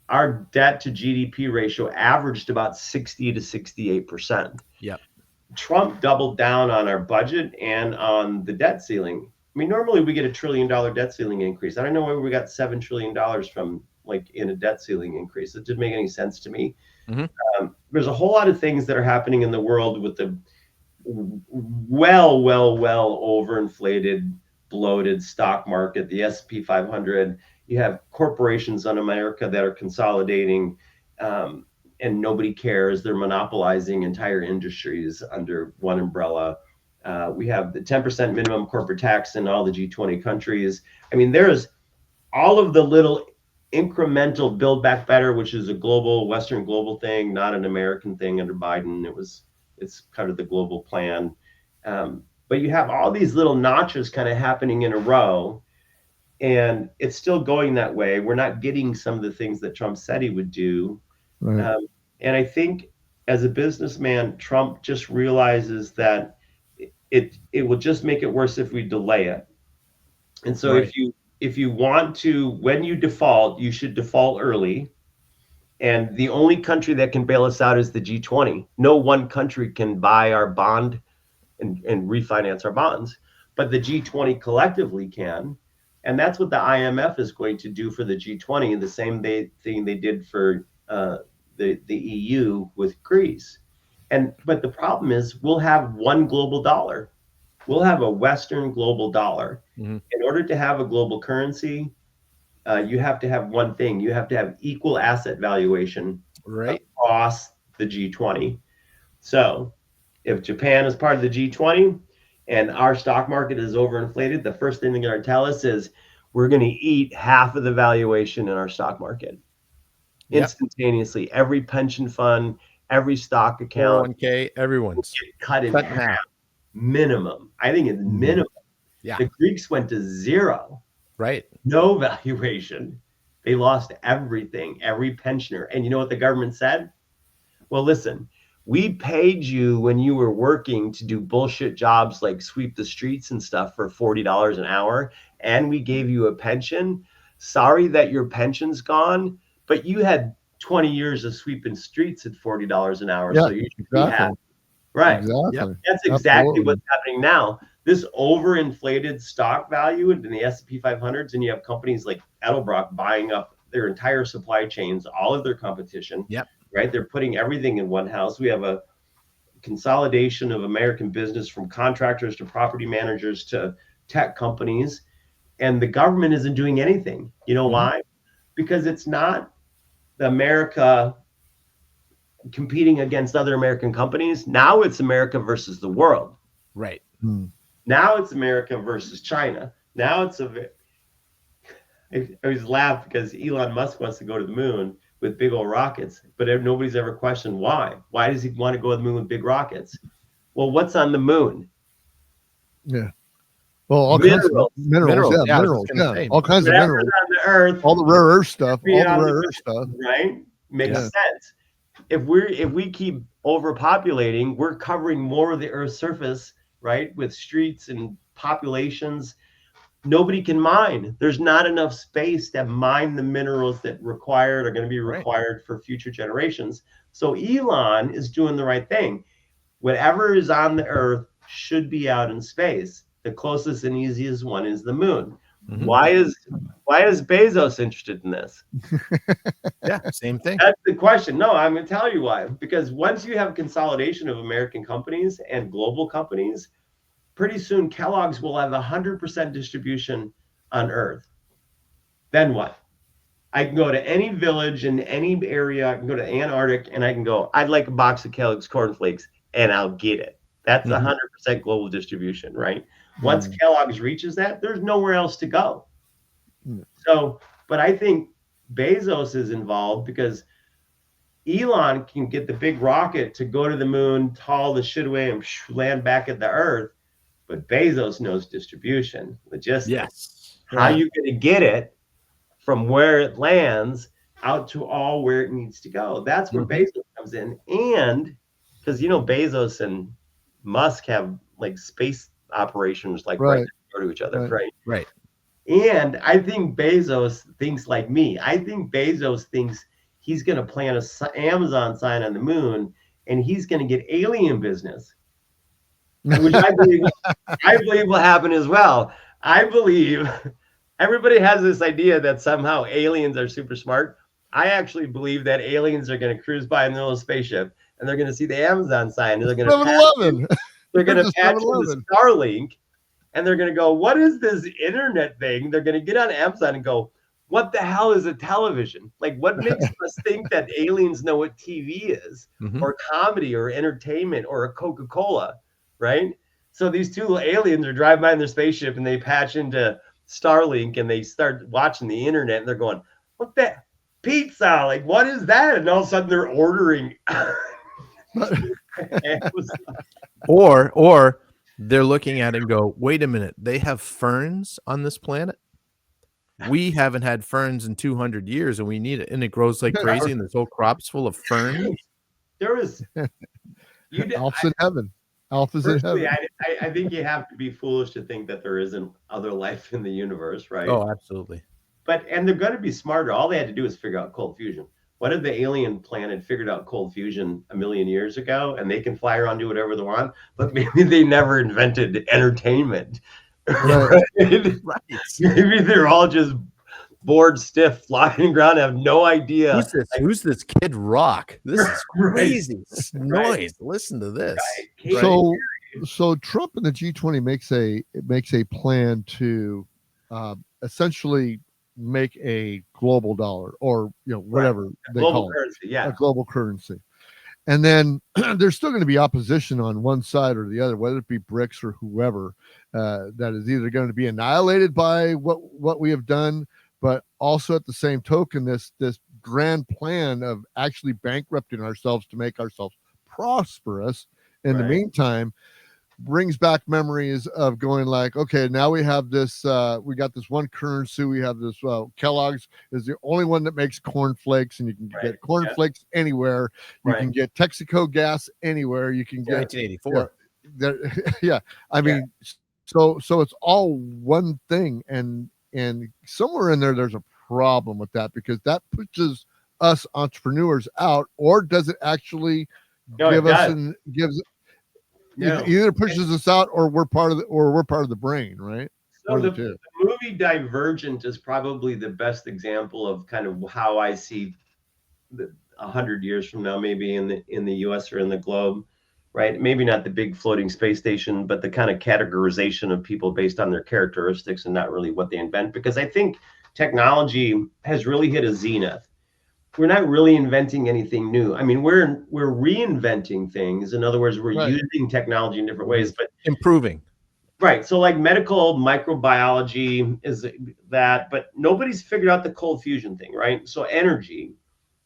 D: our debt to GDP ratio averaged about 60 to 68%.
A: Yep.
D: Trump doubled down on our budget and on the debt ceiling. I mean, normally we get $1 trillion debt ceiling increase. I don't know where we got $7 trillion from, like, in a debt ceiling increase. It didn't make any sense to me. There's a whole lot of things that are happening in the world with the well overinflated, bloated stock market, the S&P 500. You have corporations in America that are consolidating, and nobody cares. They're monopolizing entire industries under one umbrella. We have the 10% minimum corporate tax in all the G20 countries. I mean, there's all of the little incremental Build Back Better, which is a global, Western global thing, not an American thing under Biden. It's kind of the global plan. But you have all these little notches kind of happening in a row, and it's still going that way. We're not getting some of the things that Trump said he would do.
B: Right.
D: And I think as a businessman, Trump just realizes that it will just make it worse if we delay it. And so
A: Right.
D: if you want to, when you default, you should default early. And the only country that can bail us out is the G20. No one country can buy our bond and refinance our bonds, but the G20 collectively can. And that's what the IMF is going to do for the G20, the same thing they did for the EU with Greece. But the problem is we'll have one global dollar. We'll have a Western global dollar.
A: Mm-hmm.
D: In order to have a global currency, you have to have one thing. You have to have equal asset valuation across the G20. So if Japan is part of the G20 and our stock market is overinflated, the first thing they're going to tell us is we're going to eat half of the valuation in our stock market. Yep. Instantaneously. Every pension fund, every stock account,
A: 401k, everyone's
D: cut in half. Minimum. I think it's minimum.
A: Yeah.
D: The Greeks went to zero.
A: Right.
D: No valuation. They lost everything, every pensioner. And you know what the government said? Well, listen, we paid you when you were working to do bullshit jobs like sweep the streets and stuff for $40 an hour, and we gave you a pension. Sorry that your pension's gone, but you had 20 years of sweeping streets at $40 an hour.
B: Yeah,
D: so you should be happy. Right.
B: Exactly.
D: Yep. That's exactly what's happening now. This overinflated stock value in the S&P 500s, and you have companies like Edelbrock buying up their entire supply chains, all of their competition.
A: Yep.
D: Right. They're putting everything in one house. We have a consolidation of American business from contractors to property managers to tech companies. And the government isn't doing anything. You know why? Because it's not America competing against other American companies. Now it's America versus the world.
A: Right.
D: Now it's America versus China. Now it's I always laugh because Elon Musk wants to go to the moon with big old rockets, but nobody's ever questioned why. Why does he want to go to the moon with big rockets? Well, what's on the moon?
B: Yeah. Well, all
D: minerals.
B: kinds of minerals. Yeah, minerals. Yeah. All kinds of minerals.
D: On the earth,
B: all the rare earth stuff.
D: Right? Makes sense. If we keep overpopulating, we're covering more of the Earth's surface, right? With streets and populations. Nobody can mine. There's not enough space to mine the minerals that are going to be required for future generations. So Elon is doing the right thing. Whatever is on the Earth should be out in space. The closest and easiest one is the moon. Why is Bezos interested in this?
A: Yeah, same thing.
D: That's the question. No, I'm going to tell you why. Because once you have consolidation of American companies and global companies, pretty soon Kellogg's will have 100% distribution on Earth. Then what? I can go to any village in any area. I can go to Antarctic and I can go, I'd like a box of Kellogg's cornflakes, and I'll get it. That's 100% global distribution, right? Once Kellogg's reaches that, there's nowhere else to go. So, but I think Bezos is involved because Elon can get the big rocket to go to the moon, haul the shit away, and land back at the Earth. But Bezos knows distribution, logistics.
A: Yes.
D: How you going to get it from where it lands out to all where it needs to go? That's where Bezos comes in. And because, you know, Bezos and Musk have like space operations like right next door to each other, right? And I think Bezos thinks like me. I think Bezos thinks he's going to plant a Amazon sign on the moon, and he's going to get alien business, which I believe will happen as well. I believe everybody has this idea that somehow aliens are super smart. I actually believe that aliens are going to cruise by in the little spaceship, and they're going to see the Amazon sign, and they're going to patch in the Starlink, and they're going to go, what is this internet thing? They're going to get on Amazon and go, what the hell is a television? Like, what makes us think that aliens know what TV is, or comedy, or entertainment, or a Coca-Cola, right? So these two little aliens are driving by in their spaceship, and they patch into Starlink, and they start watching the internet, and they're going, what the pizza? Like, what is that? And all of a sudden they're ordering.
A: Or they're looking at it and go, wait a minute, they have ferns on this planet? We haven't had ferns in 200 years, and we need it. And it grows like crazy, and this whole crop's full of ferns.
D: There is...
B: Alf's in heaven. Alf is in heaven.
D: I think you have to be foolish to think that there isn't other life in the universe, right?
A: Oh, absolutely.
D: And they're going to be smarter. All they had to do is figure out cold fusion. What if the alien planet figured out cold fusion 1 million years ago, and they can fly around, do whatever they want, but maybe they never invented entertainment. Right. Maybe they're all just bored stiff, flying around, have no idea.
A: Who's this Kid Rock? This is crazy noise. Listen to this.
B: So Trump and the G20 makes a plan to essentially make a global dollar, or whatever they call it, a global currency. And then there's still going to be opposition on one side or the other, whether it be BRICS or whoever, that is either going to be annihilated by what we have done, but also at the same token, this grand plan of actually bankrupting ourselves to make ourselves prosperous in the meantime brings back memories of going like, okay, now we have this, we got this one currency, we have this, Kellogg's is the only one that makes cornflakes, and you can get cornflakes anywhere. You can get Texaco gas anywhere. You can get
A: 1984.
B: I mean, so it's all one thing, and somewhere in there's a problem with that, because that pushes us entrepreneurs out, or does it actually either pushes us out, or we're part of the brain, right?
D: So the movie Divergent is probably the best example of kind of how I see 100 years from now, maybe in the US or in the globe, right? Maybe not the big floating space station, but the kind of categorization of people based on their characteristics and not really what they invent. Because I think technology has really hit a zenith. We're not really inventing anything new. I mean, we're reinventing things. In other words, we're using technology in different ways, but
A: improving.
D: Right. So like medical microbiology is that, but nobody's figured out the cold fusion thing, right? So energy,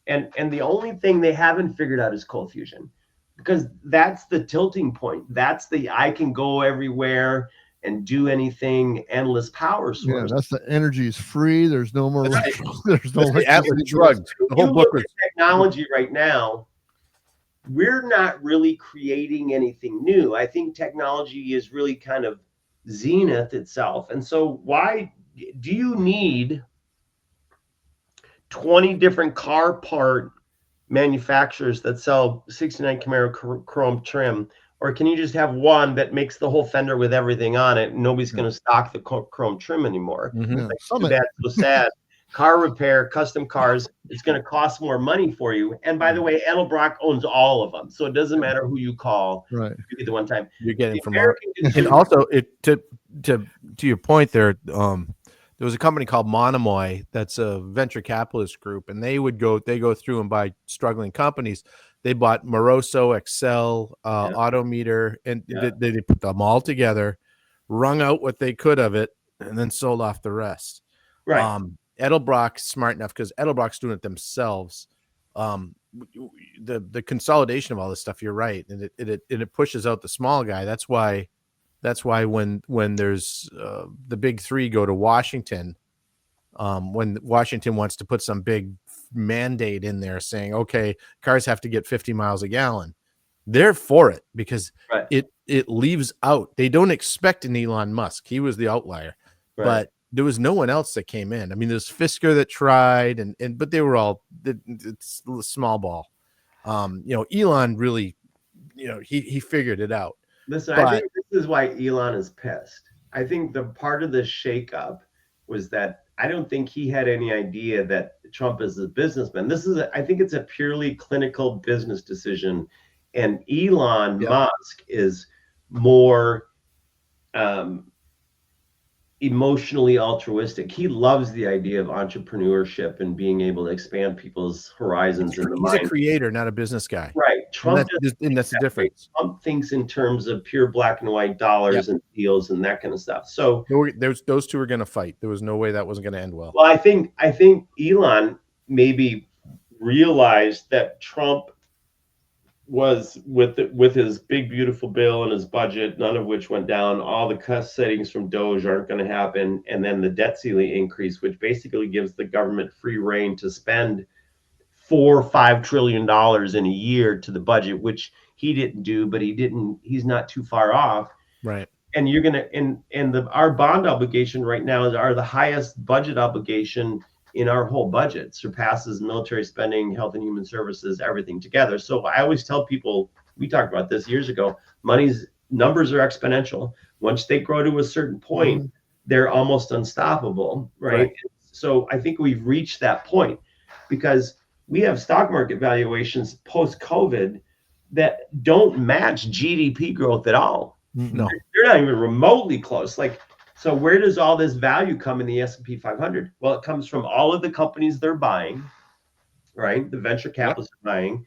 D: and the only thing they haven't figured out is cold fusion, because that's the tilting point. That's the I can go everywhere and do anything endless power source.
B: Yeah, that's the energy is free. There's no more.
A: There's no drugs. The whole book is
D: technology right now. We're not really creating anything new. I think technology is really kind of zenith itself. And so why do you need 20 different car part manufacturers that sell 69 Camaro chrome trim? Or can you just have one that makes the whole fender with everything on it, and nobody's going to stock the chrome trim anymore?
B: Mm-hmm.
D: Like, that's so sad. car repair, custom cars. It's going to cost more money for you. And by the way, Edelbrock owns all of them, so it doesn't matter who you call.
B: Right.
D: You the one time
A: You're getting
D: the
A: from
D: American
A: and
D: consumer.
A: also to your point there, there was a company called Monomoy that's a venture capitalist group, and they go through and buy struggling companies. They bought Moroso, Excel, Autometer, and they put them all together, wrung out what they could of it, and then sold off the rest.
D: Right.
A: Edelbrock's smart enough because Edelbrock's doing it themselves. The consolidation of all this stuff, you're right, and it pushes out the small guy. That's why when there's the big three go to Washington, when Washington wants to put some big mandate in there saying, okay, cars have to get 50 miles a gallon, they're for it because it leaves out. They don't expect an Elon Musk. He was the outlier, but there was no one else that came in. I mean, there's Fisker that tried, but they were all it's small ball. Elon really, he figured it out.
D: Listen, I think this is why Elon is pissed. I think the part of the shakeup was that I don't think he had any idea that Trump is a businessman. I think it's a purely clinical business decision. And Elon Musk is more emotionally altruistic. He loves the idea of entrepreneurship and being able to expand people's horizons in the mind.
A: He's a creator, not a business guy.
D: Right. Trump
A: that's the difference.
D: Trump thinks in terms of pure black and white dollars and deals and that kind of stuff. So
A: those two were going to fight. There was no way that wasn't going to end well.
D: Well, I think Elon maybe realized that Trump was with his big beautiful bill and his budget, none of which went down. All the cost settings from Doge aren't going to happen, and then the debt ceiling increase, which basically gives the government free rein to spend $4 or $5 trillion in a year to the budget, which he didn't do, but he's not too far off.
A: Right.
D: And you're gonna our bond obligation right now are the highest budget obligation in our whole budget, surpasses military spending, health and human services, everything together. So I always tell people, we talked about this years ago, numbers are exponential. Once they grow to a certain point, they're almost unstoppable, right? So I think we've reached that point because we have stock market valuations post-COVID that don't match GDP growth at all.
A: No,
D: they're not even remotely close. So where does all this value come in the S&P 500? Well, it comes from all of the companies they're buying, right? The venture capitalists are buying,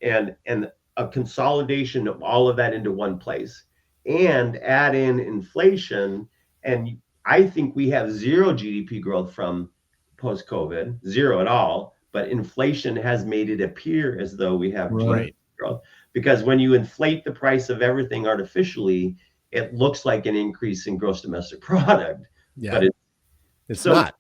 D: and a consolidation of all of that into one place, and add in inflation. And I think we have zero GDP growth from post-COVID, zero at all. But inflation has made it appear as though we have GDP growth, because when you inflate the price of everything artificially, it looks like an increase in gross domestic product.
A: Yeah, but it's
D: so,
A: not.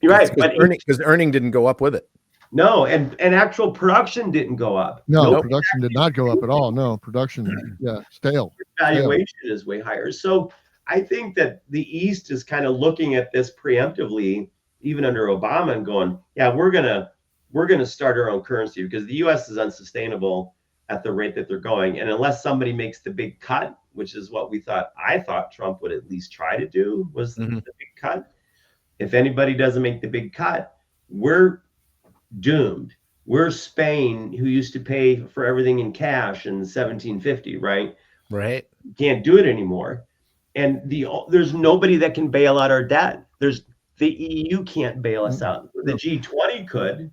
D: You're right,
A: because earning didn't go up with it.
D: No, and actual production didn't go up.
B: No, production did not go up at all. No, production, stale.
D: Valuation is way higher. So I think that the East is kind of looking at this preemptively, even under Obama, and going, we're gonna start our own currency because the U.S. is unsustainable at the rate that they're going. And unless somebody makes the big cut, which is what I thought Trump would at least try to do, was the big cut. If anybody doesn't make the big cut, we're doomed. We're Spain, who used to pay for everything in cash in 1750, right?
A: Right.
D: Can't do it anymore. And there's nobody that can bail out our debt. The EU can't bail us out. The G20 could.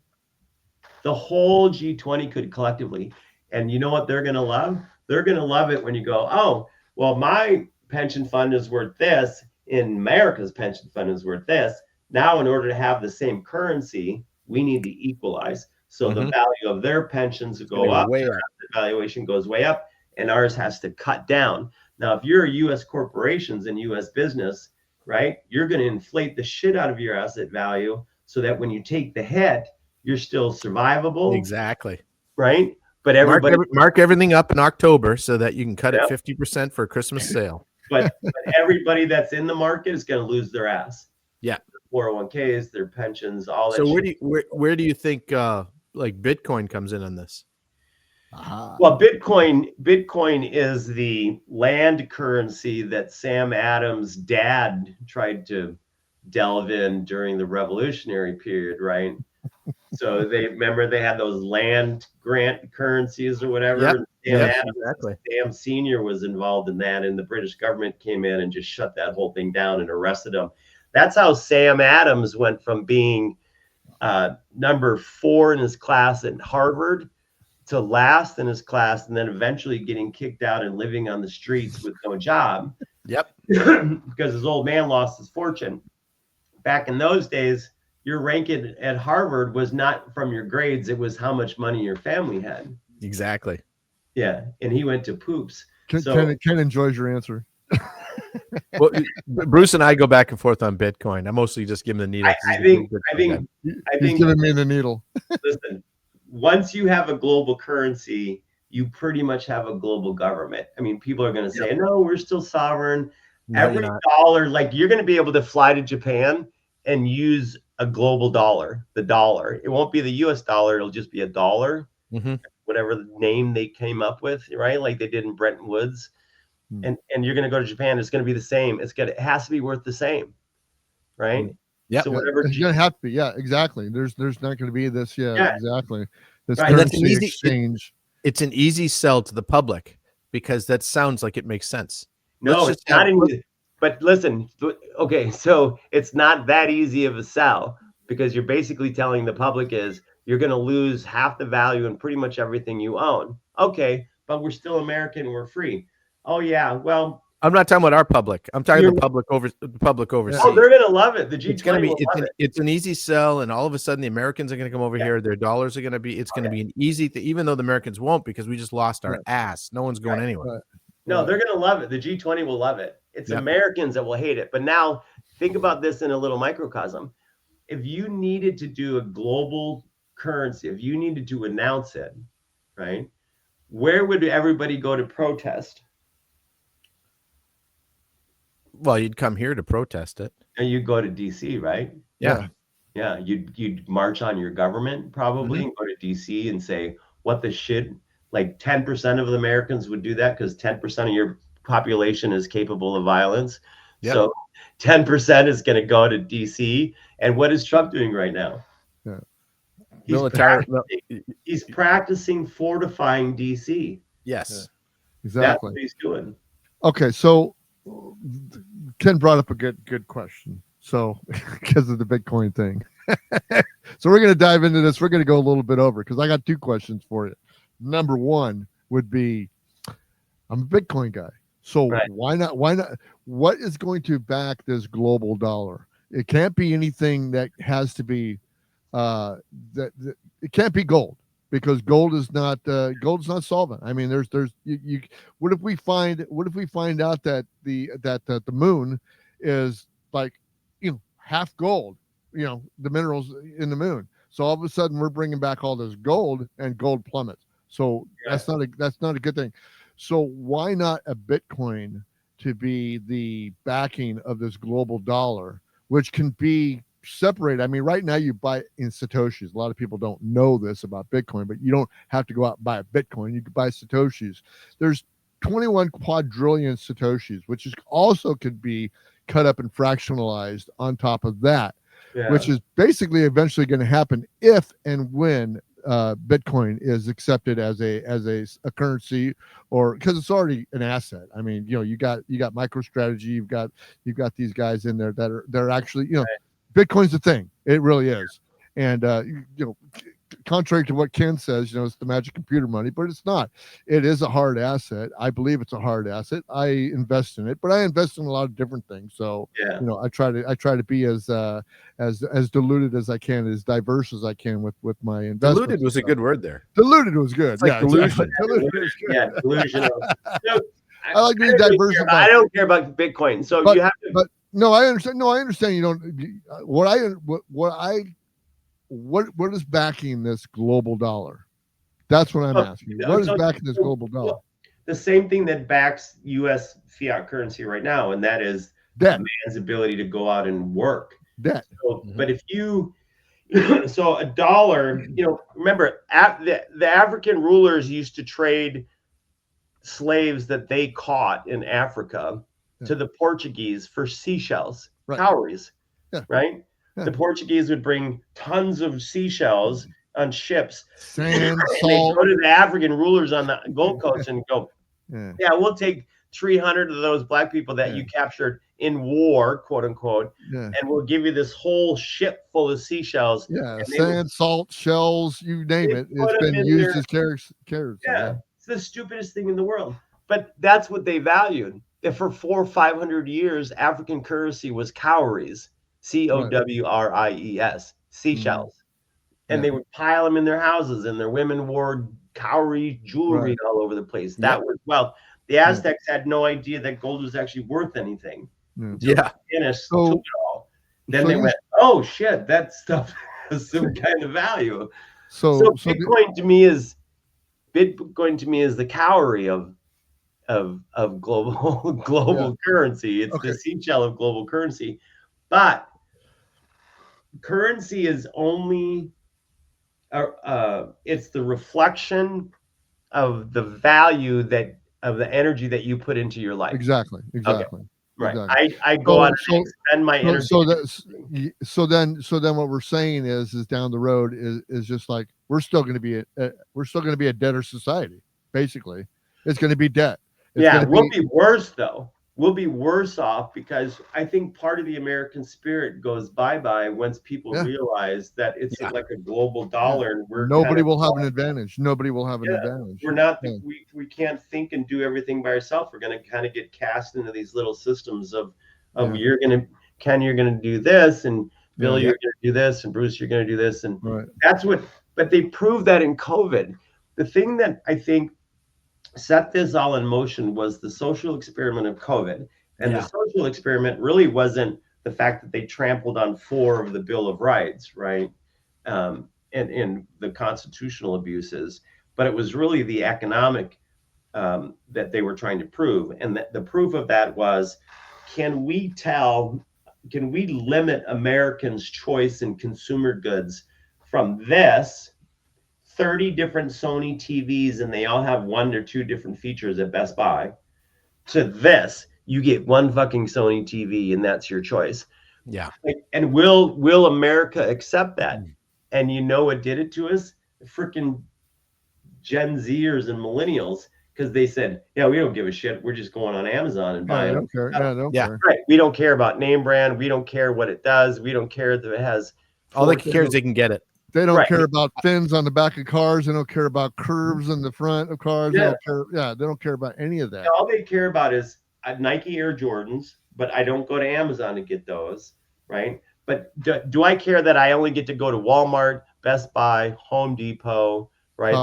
D: The whole G20 could collectively. And you know what they're going to love? They're going to love it when you go, oh, well, my pension fund is worth this. In America's pension fund is worth this. Now, in order to have the same currency, we need to equalize. So the value of their pensions go up, the valuation goes way up, and ours has to cut down. Now, if you're a U.S. corporations and U.S. business, right, you're going to inflate the shit out of your asset value so that when you take the hit, you're still survivable.
A: Exactly.
D: Right? But everybody
A: mark everything up in October so that you can cut it 50% for a Christmas sale.
D: but everybody that's in the market is going to lose their ass.
A: Yeah.
D: Their 401ks, their pensions, all that.
A: So where do you think like Bitcoin comes in on this?
D: Well, Bitcoin is the land currency that Sam Adams' dad tried to delve in during the revolutionary period, right? So they had those land grant currencies or whatever.
A: Yep.
D: Sam
A: Yep,
D: Adams,
A: exactly.
D: Sam Senior was involved in that, and the British government came in and just shut that whole thing down and arrested him. That's how Sam Adams went from being number 4 in his class at Harvard to last in his class, and then eventually getting kicked out and living on the streets with no job.
A: Yep.
D: Because his old man lost his fortune. Back in those days, your ranking at Harvard was not from your grades, it was how much money your family had.
A: Exactly.
D: Yeah, and he went to poops.
B: Ken enjoys your answer.
A: Well, Bruce and I go back and forth on Bitcoin. I mostly just give him the needle.
D: I think
B: He's giving me the needle.
D: Listen, once you have a global currency, you pretty much have a global government. I mean, people are going to say, no, we're still sovereign.
A: No,
D: every dollar, like you're going to be able to fly to Japan and use a global dollar, the dollar. It won't be the US dollar. It'll just be a dollar, whatever the name they came up with, right? Like they did in Bretton Woods. And you're going to go to Japan. It's going to be the same. It has to be worth the same, right?
A: Yeah.
D: So whatever
B: it's going to have to be. Yeah, exactly. There's not going to be this. Yeah, exactly. This
D: Right.
B: currency
A: That's an easy
B: exchange.
A: It's an easy sell to the public because that sounds like it makes sense.
D: No, it's not easy. But listen, okay, so it's not that easy of a sell because you're basically telling the public is you're going to lose half the value in pretty much everything you own. Okay, but we're still American and we're free. Oh yeah, well,
A: I'm not talking about our public. I'm talking the public overseas.
D: Oh, they're gonna love it. The G20
A: it's gonna be
D: will
A: it's an easy sell, and all of a sudden the Americans are gonna come over here. Their dollars are gonna be. It's gonna be an easy thing, even though the Americans won't because we just lost our ass. No one's going anywhere.
D: No, they're gonna love it. The G20 will love it. It's Americans that will hate it. But now think about this in a little microcosm. If you needed to do a global currency, if you needed to announce it, right? Where would everybody go to protest?
A: Well, you'd come here to protest it.
D: And you go to DC, right?
A: Yeah.
D: Yeah. You'd march on your government probably and go to DC and say, what the shit? Like 10% of the Americans would do that because 10% of your population is capable of violence. Yep. So 10% is going to go to DC. And what is Trump doing right now? He's practicing fortifying DC.
A: Yes.
B: Exactly.
D: That's what he's doing.
B: Okay, so Ken brought up a good question. So because of the Bitcoin thing. So we're going to dive into this. We're going to go a little bit over because I got 2 questions for you. Number 1 would be, I'm a Bitcoin guy. So why not? What is going to back this global dollar? It can't be anything that has to be that it can't be gold because gold is not solvent. I mean, there's you what if we find out that the moon is like half gold, the minerals in the moon. So all of a sudden we're bringing back all this gold and gold plummets. So that's not a good thing. So why not a Bitcoin to be the backing of this global dollar, which can be separated? I mean, right now you buy in Satoshis. A lot of people don't know this about Bitcoin, but you don't have to go out and buy a Bitcoin. You can buy Satoshis. There's 21 quadrillion Satoshis, which also could be cut up and fractionalized on top of that, which is basically eventually going to happen if and when Bitcoin is accepted as a currency, or because it's already an asset. I mean, you got MicroStrategy, you've got these guys in there that are actually, Bitcoin's a thing. It really is. And contrary to what Ken says, it's the magic computer money, but it's not. It is a hard asset. I believe it's a hard asset. I invest in it, but I invest in a lot of different things. So I try to be as diluted as I can, as diverse as I can with my investments.
A: Diluted was a good word there.
B: Diluted was good.
A: It's like delusion.
B: Diluted was good.
D: Yeah, delusion.
B: I like being diversified.
D: I don't care about Bitcoin. So you have to.
B: But no, I understand. No, I understand. You don't. What is backing this global dollar? That's what I'm asking. What is backing this global dollar?
D: The same thing that backs U.S. fiat currency right now, and that is
B: debt.
D: Man's ability to go out and work.
B: Debt.
D: So, but if you, so a dollar, remember, the African rulers used to trade slaves that they caught in Africa to the Portuguese for seashells, cowries.
B: Yeah.
D: right?
B: Yeah.
D: The Portuguese would bring tons of seashells on ships,
B: Sand,
D: and they
B: salt.
D: go to the African rulers on the Gold Coast and go,
B: Yeah.
D: yeah, we'll take 300 of those black people that you captured in war, quote unquote,
B: Yeah.
D: and we'll give you this whole ship full of seashells.
B: Yeah.
D: And
B: Sand, salt, shells, you name it.
D: put
B: It's
D: 'em
B: been
D: in
B: used
D: their-
B: as carrots.
D: Yeah, it's the stupidest thing in the world. But that's what they valued. That for 400 or 500 years, African currency was cowries, cowries, seashells. And they would pile them in their houses, and their women wore cowrie jewelry all over the place. That was wealth. The Aztecs had no idea that gold was actually worth anything until the Spanish took it all. Then they went, "Oh shit, that stuff has some kind of value." So Bitcoin to me is the cowrie of global currency. It's the seashell of global currency, but currency is only it's the reflection of the value of the energy that you put into your life.
B: Exactly.
D: Okay. Right.
B: Exactly.
D: I go out and spend my energy.
B: So then what we're saying is down the road is just like we're still going to be a debtor society. Basically, it's going to be debt.
D: We'll be worse though. We'll be worse off because I think part of the American spirit goes bye-bye once people realize that it's like a global dollar and
B: nobody will have an advantage. Nobody will have an advantage.
D: We're not we can't think and do everything by ourselves. We're going to kind of get cast into these little systems of you're going to do this, and Bill, you're going to do this, and Bruce, you're going to do this, and that's what. But they proved that in COVID. The thing that I think set this all in motion was the social experiment of COVID. And the social experiment really wasn't the fact that they trampled on 4 of the Bill of Rights, right? And the constitutional abuses, but it was really the economic that they were trying to prove. And the proof of that was, can we limit Americans' choice in consumer goods from this 30 different Sony TVs, and they all have 1 or 2 different features at Best Buy, to this, you get 1 fucking Sony TV, and that's your choice.
A: Yeah.
D: And will America accept that? And you know what did it to us? Freaking Gen Zers and millennials, because they said, yeah, we don't give a shit. We're just going on Amazon and buying.
B: They don't care. Yeah, they don't care.
D: Right. We don't care about name brand. We don't care what it does. We don't care that it has.
A: All they care is they can get it.
B: They don't care about fins on the back of cars. They don't care about curves in the front of cars. They don't care. Yeah, they don't care about any of that.
D: All they care about is Nike Air Jordans, but I don't go to Amazon to get those, right? But do I care that I only get to go to Walmart, Best Buy, Home Depot, right?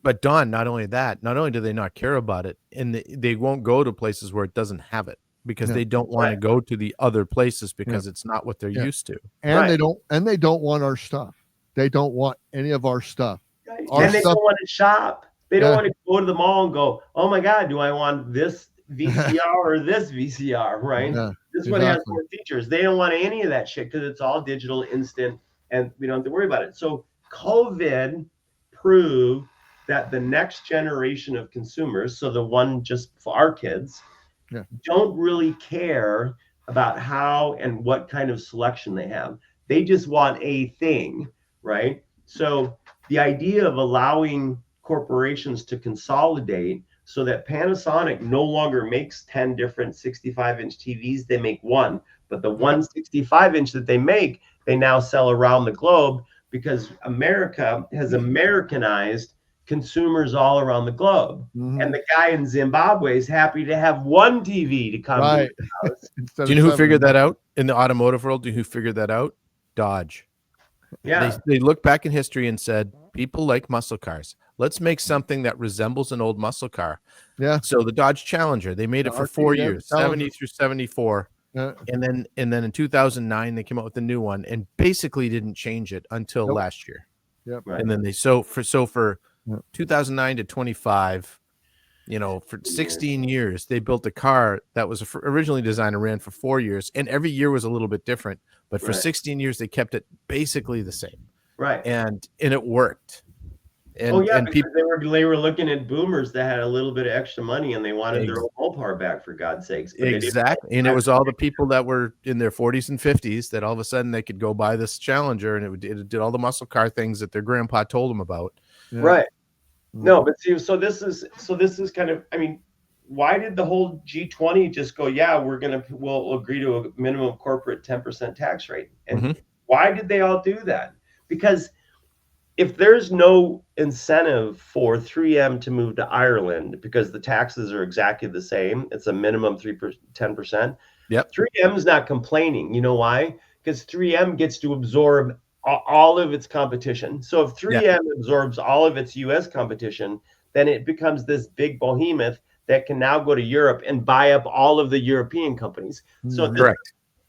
A: But Don, not only that, not only do they not care about it, and they won't go to places where it doesn't have it, because they don't want to go to the other places because it's not what they're used to.
B: And they don't want our stuff. They don't want any of our stuff.
D: They don't want to shop. They don't want to go to the mall and go, oh my God, do I want this VCR or this VCR, right? This one has more features. They don't want any of that shit because it's all digital, instant, and we don't have to worry about it. So COVID proved that the next generation of consumers, so the one just for our kids, don't really care about how and what kind of selection they have. They just want a thing, right? So the idea of allowing corporations to consolidate so that Panasonic no longer makes 10 different 65-inch TVs, they make 1. But the 1 65-inch that they make, they now sell around the globe because America has Americanized consumers all around the globe. And the guy in Zimbabwe is happy to have 1 TV to come to his house.
A: Do you know who figured that out in the automotive world? Do you know who figured that out? Dodge.
D: Yeah.
A: They looked back in history and said, people like muscle cars. Let's make something that resembles an old muscle car.
B: Yeah.
A: So the Dodge Challenger, they made it for 4 years, 70 through 74. And then in 2009 they came out with a new one and basically didn't change it until last year.
B: Yep.
A: And then for 2009 to 25, for 16 years, they built a car that was originally designed and ran for 4 years, and every year was a little bit different. But for 16 years, they kept it basically the same.
D: Right.
A: And it worked. And
D: Oh yeah,
A: and
D: because
A: people
D: they were looking at boomers that had a little bit of extra money and they wanted their old power back, for God's sakes. But they didn't.
A: exactly, and it was all the people that were in their 40s and 50s that all of a sudden they could go buy this Challenger, and it did all the muscle car things that their grandpa told them about.
B: Yeah.
D: Right.
B: Mm.
D: No, but see, so this is kind of, I mean, why did the whole G20 just go, yeah, we'll agree to a minimum corporate 10% tax rate? And why did they all do that? Because if there's no incentive for 3M to move to Ireland because the taxes are exactly the same, it's a minimum 10%.
A: Yep.
D: 3M is not complaining. You know why? Because 3M gets to absorb all of its competition. So if 3M absorbs all of its US competition, then it becomes this big behemoth that can now go to Europe and buy up all of the European companies. So
A: Correct.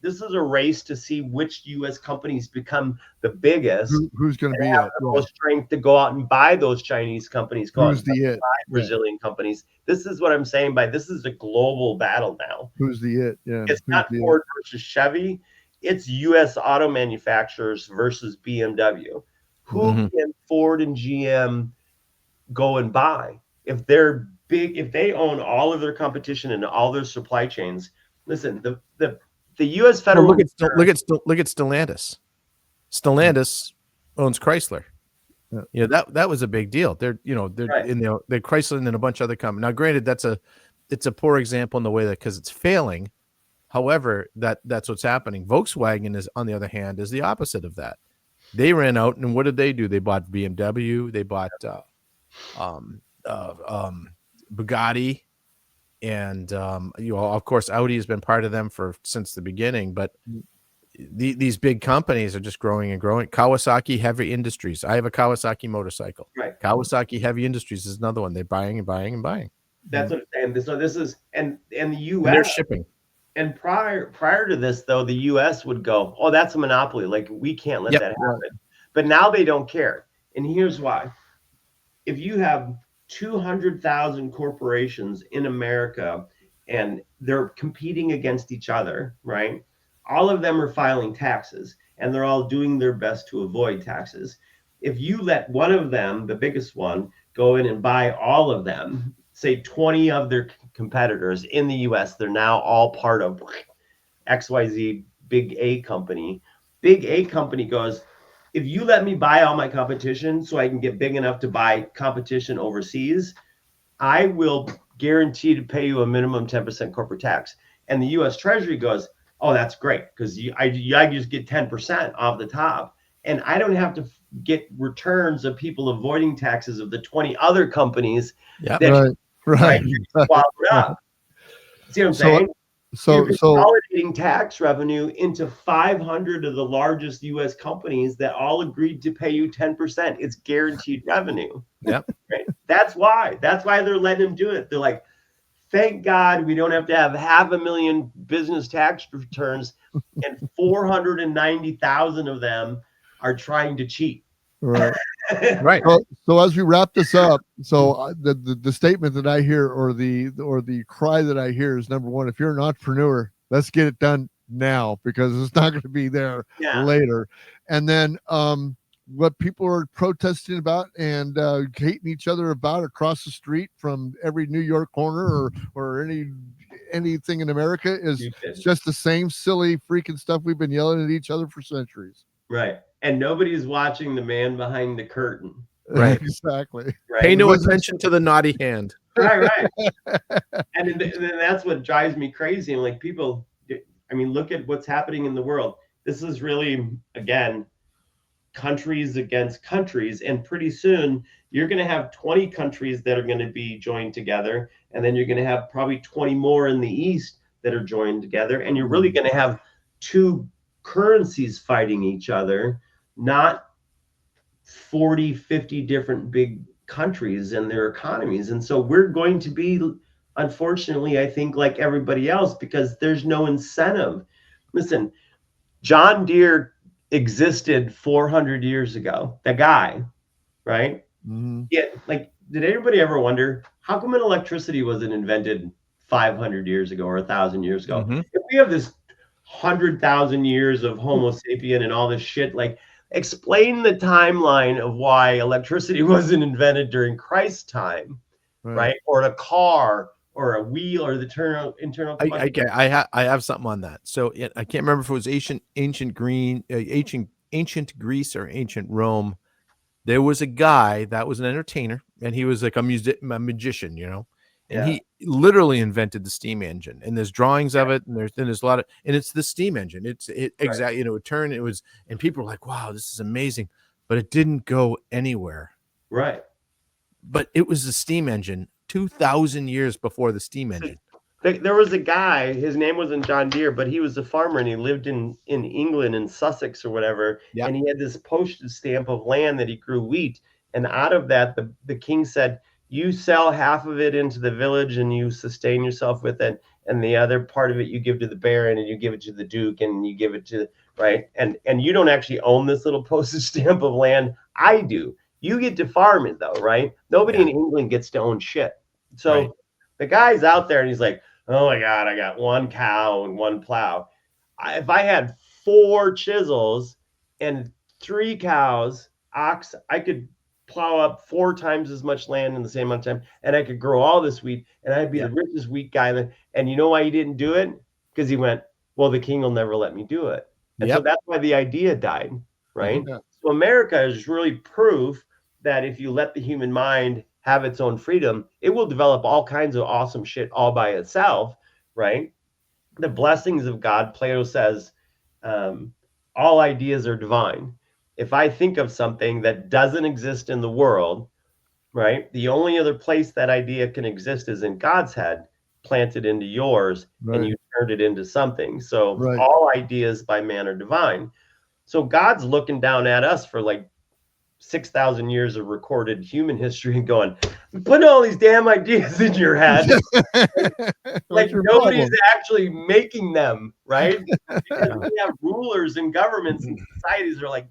D: This is a race to see which U.S. companies become the biggest.
B: Who's going to be
D: have the most strength to go out and buy those Chinese companies,
B: Who's the it?
D: buy Brazilian companies. This is what I'm saying by this is a global battle now.
B: Who's the it? Yeah.
D: It's not Ford versus Chevy. It's U.S. auto manufacturers versus BMW. Who can Ford and GM go and buy? If they're big, if they own all of their competition and all their supply chains, listen, the U.S. federal
A: look at Stellantis. Stellantis owns Chrysler. You know, that was a big deal. They're they're Chrysler and a bunch of other companies. Now, granted, it's a poor example in the way that because it's failing. However, that's what's happening. Volkswagen is, on the other hand, is the opposite of that. They ran out, and what did they do? They bought BMW. They bought Bugatti. And of course, Audi has been part of them since the beginning. But these big companies are just growing and growing. Kawasaki Heavy Industries. I have a Kawasaki motorcycle.
D: Right.
A: Kawasaki Heavy Industries is another one. They're buying and buying and buying.
D: That's what I'm saying. So this is and the U.S.
A: And they're shipping.
D: And prior to this, though, the U.S. would go, "Oh, that's a monopoly. Like we can't let that happen." But now they don't care. And here's why: if you have 200,000 corporations in America and they're competing against each other, right? All of them are filing taxes and they're all doing their best to avoid taxes. If you let one of them, the biggest one, go in and buy all of them, say 20 of their competitors in the US, they're now all part of XYZ Big A company. Big A company goes, if you let me buy all my competition so I can get big enough to buy competition overseas, I will guarantee to pay you a minimum 10% corporate tax. And the U.S. Treasury goes, oh, that's great because I just get 10% off the top. And I don't have to get returns of people avoiding taxes of the 20 other companies that swallowed up. See what I'm saying? So consolidating tax revenue into 500 of the largest U.S. companies that all agreed to pay you 10%. It's guaranteed revenue.
A: Yep.
D: Right? That's why they're letting them do it. They're like, thank God we don't have to have 500,000 business tax returns, and 490,000 of them are trying to cheat.
B: Right.
A: Right.
B: So as we wrap this up, the statement that I hear or the cry that I hear is, number one, if you're an entrepreneur, let's get it done now because it's not going to be there later. And then what people are protesting about and hating each other about across the street from every New York corner or anything in America is just the same silly freaking stuff we've been yelling at each other for centuries.
D: Right. And nobody's watching the man behind the curtain.
A: Right.
B: Exactly.
D: Right.
A: Pay no attention to the naughty hand.
D: Right. And then that's what drives me crazy. And like people, I mean, look at what's happening in the world. This is really, again, countries against countries. And pretty soon you're going to have 20 countries that are going to be joined together. And then you're going to have probably 20 more in the East that are joined together. And you're really going to have two currencies fighting each other, not 40, 50 different big countries and their economies. And so we're going to be, unfortunately, I think, like everybody else, because there's no incentive. Listen, John Deere existed 400 years ago, the guy, right? Yeah, like, did anybody ever wonder how come electricity wasn't invented 500 years ago or 1,000 years ago? If we have this 100,000 years of Homo sapien and all this shit, like, explain the timeline of why electricity wasn't invented during Christ's time, right? Or a car or a wheel or the internal combustion.
A: I have something on that. So I can't remember if it was ancient Greece or ancient Rome. There was a guy that was an entertainer, and he was like a magician, and he literally invented the steam engine. And there's drawings of it, and there's a lot of, and it's the steam engine. Exactly, it turned. It was, and people were like, "Wow, this is amazing," but it didn't go anywhere.
D: Right.
A: But it was the steam engine 2,000 years before the steam engine.
D: There was a guy, his name wasn't John Deere, but he was a farmer and he lived in England, in Sussex or whatever. Yep. And he had this postage stamp of land that he grew wheat. And out of that, the king said, you sell half of it into the village and you sustain yourself with it. And the other part of it, you give to the baron and you give it to the duke and you give it to, right. And you don't actually own this little postage stamp of land. I do. You get to farm it though, right? Nobody in England gets to own shit. So the guy's out there and he's like, oh my God, I got one cow and one plow. If I had 4 chisels and 3 cows, ox, I could plow up 4 times as much land in the same amount of time, and I could grow all this wheat, and I'd be the richest wheat guy. And you know why he didn't do it? Because he went, well, the king will never let me do it. And so that's why the idea died, right? Mm-hmm. So America is really proof that if you let the human mind have its own freedom, it will develop all kinds of awesome shit all by itself, right? The blessings of God, Plato says, all ideas are divine. If I think of something that doesn't exist in the world, right, the only other place that idea can exist is in God's head, planted into yours, and you turned it into something. So all ideas by man are divine. So God's looking down at us for like 6,000 years of recorded human history and going, put all these damn ideas in your head. Like nobody's actually making them, right? Because we have rulers and governments and societies that are like,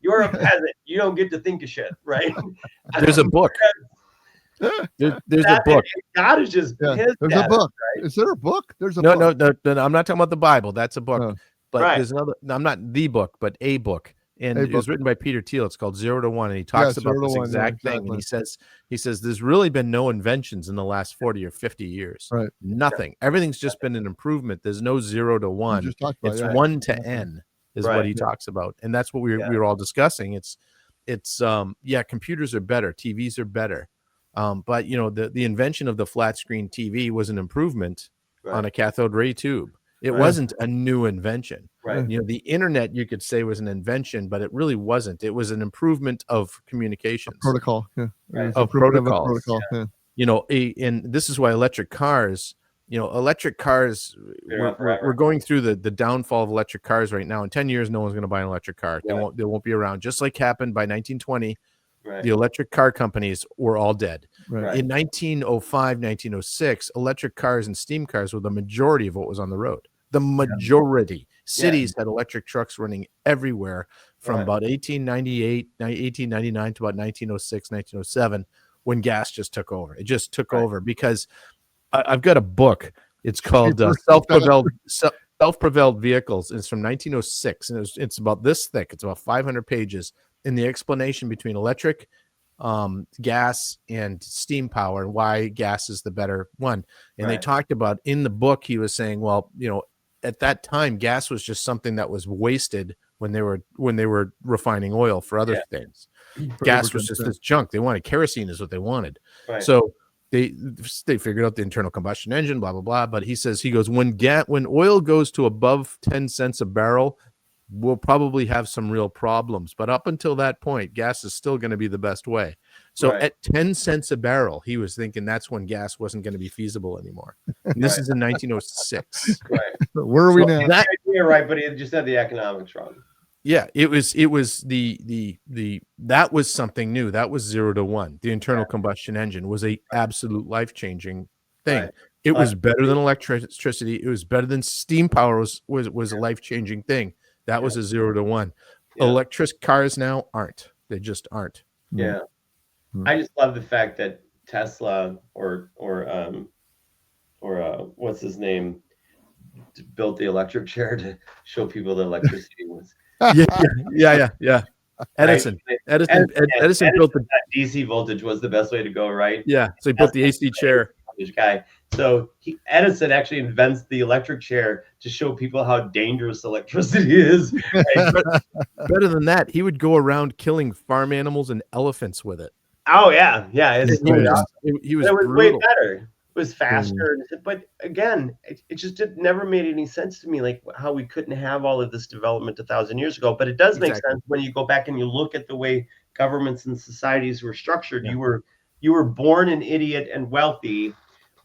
D: you're a peasant. You don't get to think of shit, right?
A: There's a book. There's a book.
D: God is just pissed.
B: There's a book. Right? Is there a book? There's a
A: book.
B: No.
A: I'm not talking about the Bible. That's a book. But there's another. I'm not the book, but a book. And it was written by Peter Thiel. It's called 0 to 1. And he talks about this exact thing. And he says, there's really been no inventions in the last 40 or 50 years.
B: Right.
A: Nothing. Everything's just been an improvement. There's no 0 to 1. It's 1 to N is what he talks about. And that's what we were all discussing. It's computers are better. TVs are better. But the invention of the flat screen TV was an improvement on a cathode ray tube. It wasn't a new invention.
D: Right.
A: The internet, you could say, was an invention, but it really wasn't. It was an improvement of communications.
B: Protocol. Yeah.
A: Of protocols.
B: Protocol.
A: Yeah. And this is why electric cars, we're going through the downfall of electric cars right now. In 10 years, no one's going to buy an electric car. They won't be around. Just like happened by 1920. The electric car companies were all dead. In 1905, 1906, electric cars and steam cars were the majority of what was on the road. The majority. Cities had electric trucks running everywhere from about 1898, 1899 to about 1906, 1907, when gas just took over. It just took over because I've got a book. It's called Self-Propelled Vehicles. It's from 1906, and it's about this thick. It's about 500 pages. In the explanation between electric, gas, and steam power, and why gas is the better one. And they talked about, in the book, he was saying, well, at that time, gas was just something that was wasted when they were refining oil for other things. Gas was just this junk. They wanted kerosene is what they wanted. So they figured out the internal combustion engine, blah blah blah. But he goes, when oil goes to above 10 cents a barrel, we'll probably have some real problems. But up until that point, gas is still going to be the best way. So at 10 cents a barrel, he was thinking that's when gas wasn't going to be feasible anymore. And this is in 1906.
B: Where are we now?
D: That idea, right, but he just had the economics wrong.
A: Yeah, it was that was something new. That was 0 to 1. The internal combustion engine was a absolute life-changing thing. It was better than electricity. It was better than steam power was a life-changing thing. That was a 0 to 1. Electric cars now aren't. They just aren't.
D: Yeah. I just love the fact that Tesla or what's his name built the electric chair to show people that electricity was.
A: Yeah. Edison.
D: Right?
A: Edison built the
D: DC voltage was the best way to go, right?
A: yeah. So he built the AC chair.
D: Guy. So Edison actually invents the electric chair to show people how dangerous electricity is. Right?
A: Better than that, he would go around killing farm animals and elephants with it.
D: Oh yeah, yeah. He
A: was
D: brutal. Way better. It was faster, but again, it just never made any sense to me, like how we couldn't have all of this development 1,000 years ago. But it does make sense when you go back and you look at the way governments and societies were structured. Yeah. You were born an idiot and wealthy,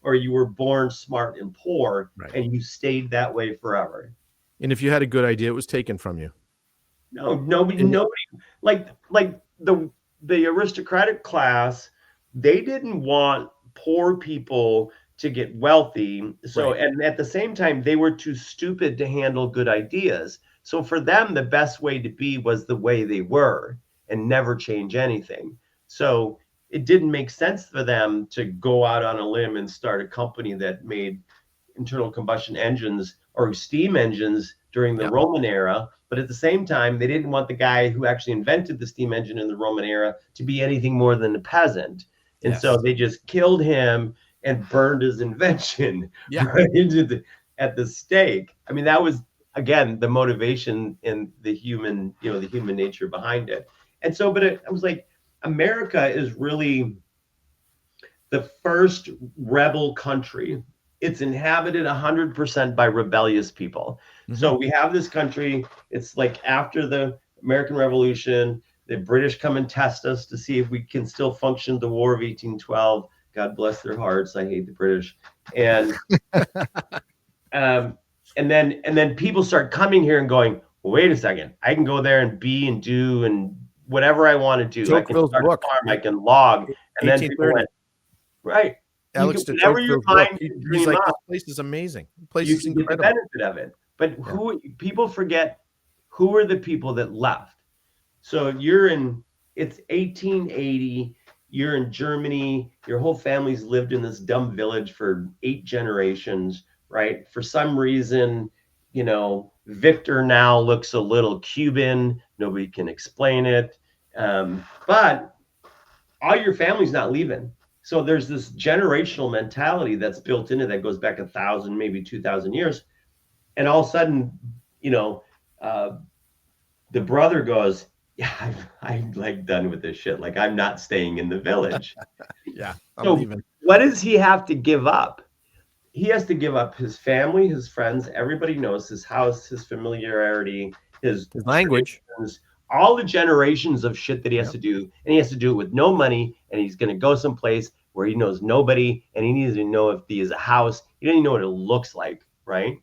D: or you were born smart and poor, and you stayed that way forever.
A: And if you had a good idea, it was taken from you.
D: No, nobody like the aristocratic class, they didn't want poor people to get wealthy. So, and at the same time, they were too stupid to handle good ideas. So for them, the best way to be was the way they were and never change anything. So it didn't make sense for them to go out on a limb and start a company that made internal combustion engines or steam engines during the Roman era. But at the same time, they didn't want the guy who actually invented the steam engine in the Roman era to be anything more than a peasant. And so they just killed him and burned his invention at the stake. I mean, that was, again, the motivation and the human nature behind it. And so, but I was like, America is really the first rebel country. It's inhabited 100% by rebellious people. Mm-hmm. So we have this country. It's like after the American Revolution, the British come and test us to see if we can still function the War of 1812. God bless their hearts. I hate the British. And and then people start coming here and going, well, wait a second, I can go there and be and do and whatever I want to do. I can start a farm, I can log. And then people went, right.
A: Alex,
D: whatever your mind
A: he's like, this place is amazing. The place is incredible.
D: Get the benefit of it. But people forget who are the people that left. So it's 1880, you're in Germany, your whole family's lived in this dumb village for 8 generations, right? For some reason, Victor now looks a little Cuban. Nobody can explain it. But all your family's not leaving. So there's this generational mentality that's built into that goes back 1,000, maybe 2,000 years. And all of a sudden, the brother goes, yeah, I'm like done with this shit. Like, I'm not staying in the village.
A: I'm leaving.
D: What does he have to give up? He has to give up his family, his friends, everybody knows, his house, his familiarity, his
A: language,
D: all the generations of shit that he has to do. And he has to do it with no money. And he's going to go someplace where he knows nobody. And he needs to know if he has a house. He doesn't even know what it looks like, right?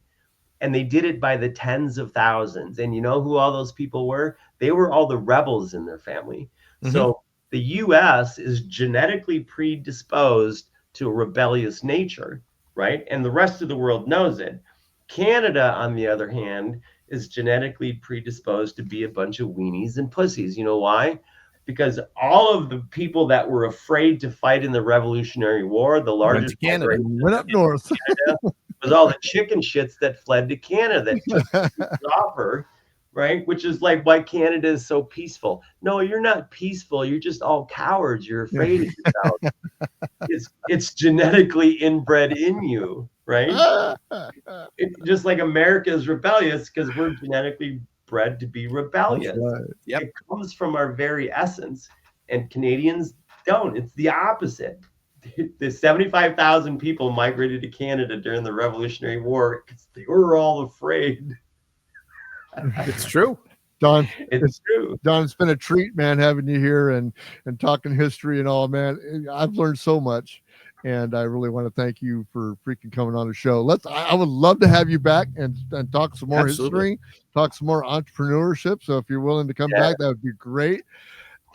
D: And they did it by the tens of thousands. And you know who all those people were? They were all the rebels in their family. Mm-hmm. So the U.S. is genetically predisposed to a rebellious nature, right? And the rest of the world knows it. Canada, on the other hand, is genetically predisposed to be a bunch of weenies and pussies. You know why? Because all of the people that were afraid to fight in the Revolutionary War, the largest
B: went up north.
D: Canada, was all the chicken shits that fled to Canada that took the offer, right? Which is like why Canada is so peaceful. No, you're not peaceful. You're just all cowards. You're afraid of yourself. It's genetically inbred in you, right? Just like America is rebellious because we're genetically bred to be rebellious. Right. Yep. It comes from our very essence, and Canadians don't. It's the opposite. The 75,000 people migrated to Canada during the Revolutionary War because they were all afraid.
A: It's true.
B: Don,
D: it's true.
B: Don, it's been a treat, man, having you here and talking history and all, man. I've learned so much, and I really want to thank you for freaking coming on the show. I would love to have you back and talk some more history, talk some more entrepreneurship. So if you're willing to come back, that would be great.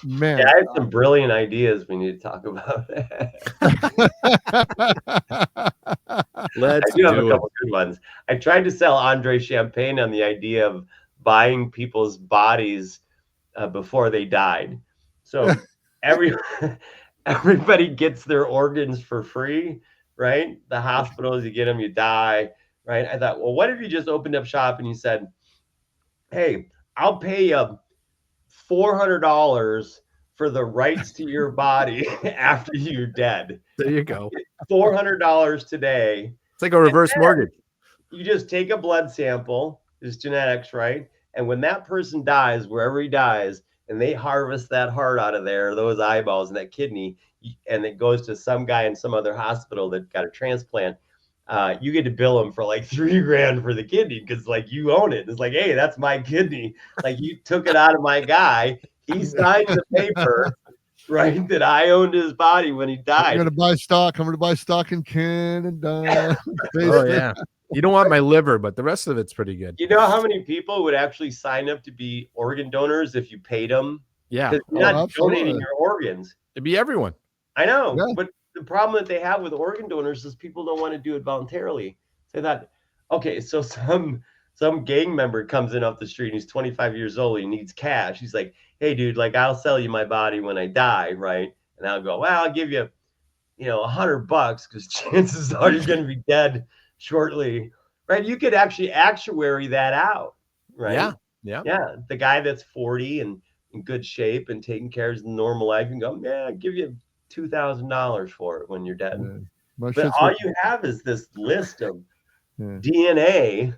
B: Man,
D: I have some brilliant ideas we need to talk about. I do have a couple good ones. I tried to sell Andre Champagne on the idea of buying people's bodies before they died. So everybody gets their organs for free, right? The hospitals, you get them, you die, right? I thought, well, what if you just opened up shop and you said, hey, I'll pay you $400 for the rights to your body after you're dead.
A: There you go.
D: $400 today.
A: It's like a reverse mortgage.
D: You just take a blood sample, it's genetics, right? And when that person dies, wherever he dies, and they harvest that heart out of there, those eyeballs and that kidney, and it goes to some guy in some other hospital that got a transplant, you get to bill them for like $3,000 for the kidney because like you own it. It's like, hey, that's my kidney. Like you took it out of my guy. He signed the paper, right, that I owned his body when he died.
B: I'm going to buy stock. I'm going to buy stock in Canada.
A: Oh yeah. You don't want my liver, but the rest of it's pretty good.
D: You know how many people would actually sign up to be organ donors if you paid them?
A: Yeah.
D: Because you're not donating your organs.
A: It'd be everyone.
D: I know,
B: Yeah.
D: but the problem that they have with organ donors is people don't want to do it voluntarily. Say that, okay, so some gang member comes in off the street and he's 25 years old. He needs cash. He's like, hey, dude, like I'll sell you my body when I die, right? And I'll go, well, I'll give you, $100 because chances are you're going to be dead shortly, right? You could actually actuary that out, right? Yeah. The guy that's 40 and in good shape and taking care of his normal life and go, yeah, I'll give you $2,000 for it when you're dead.
B: Yeah.
D: But all you have is this list of DNA.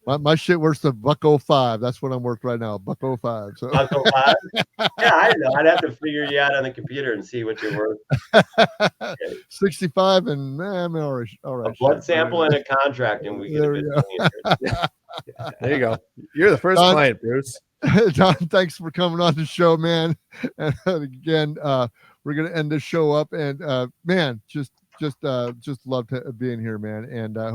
B: My shit worth a $1.05. That's what I'm worth right now, $1.05. So
D: $1.05? Yeah, I know. I'd have to figure you out on the computer and see what you're worth.
B: 65 and I'm all right.
D: A blood sample and a contract, and we get a bit.
A: There you go. You're the first client, Bruce.
B: Don, thanks for coming on the show, man. And again, we're gonna end this show up, and man, just loved being here, man. And I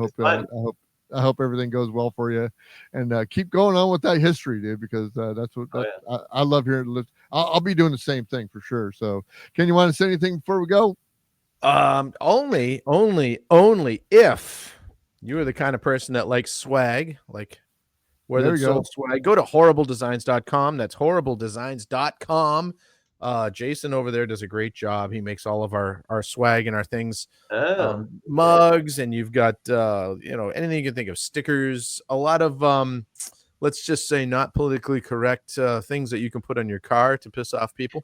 B: hope everything goes well for you, and keep going on with that history, dude, because that's what I love hearing. I'll be doing the same thing for sure. So, Ken, you want to say anything before we go?
A: Only if you are the kind of person that likes swag, like where there's sold swag. Go to horribledesigns.com. That's horribledesigns.com. Jason over there does a great job. He makes all of our swag and our things, mugs, and you've got anything you can think of, stickers, a lot of let's just say not politically correct things that you can put on your car to piss off people,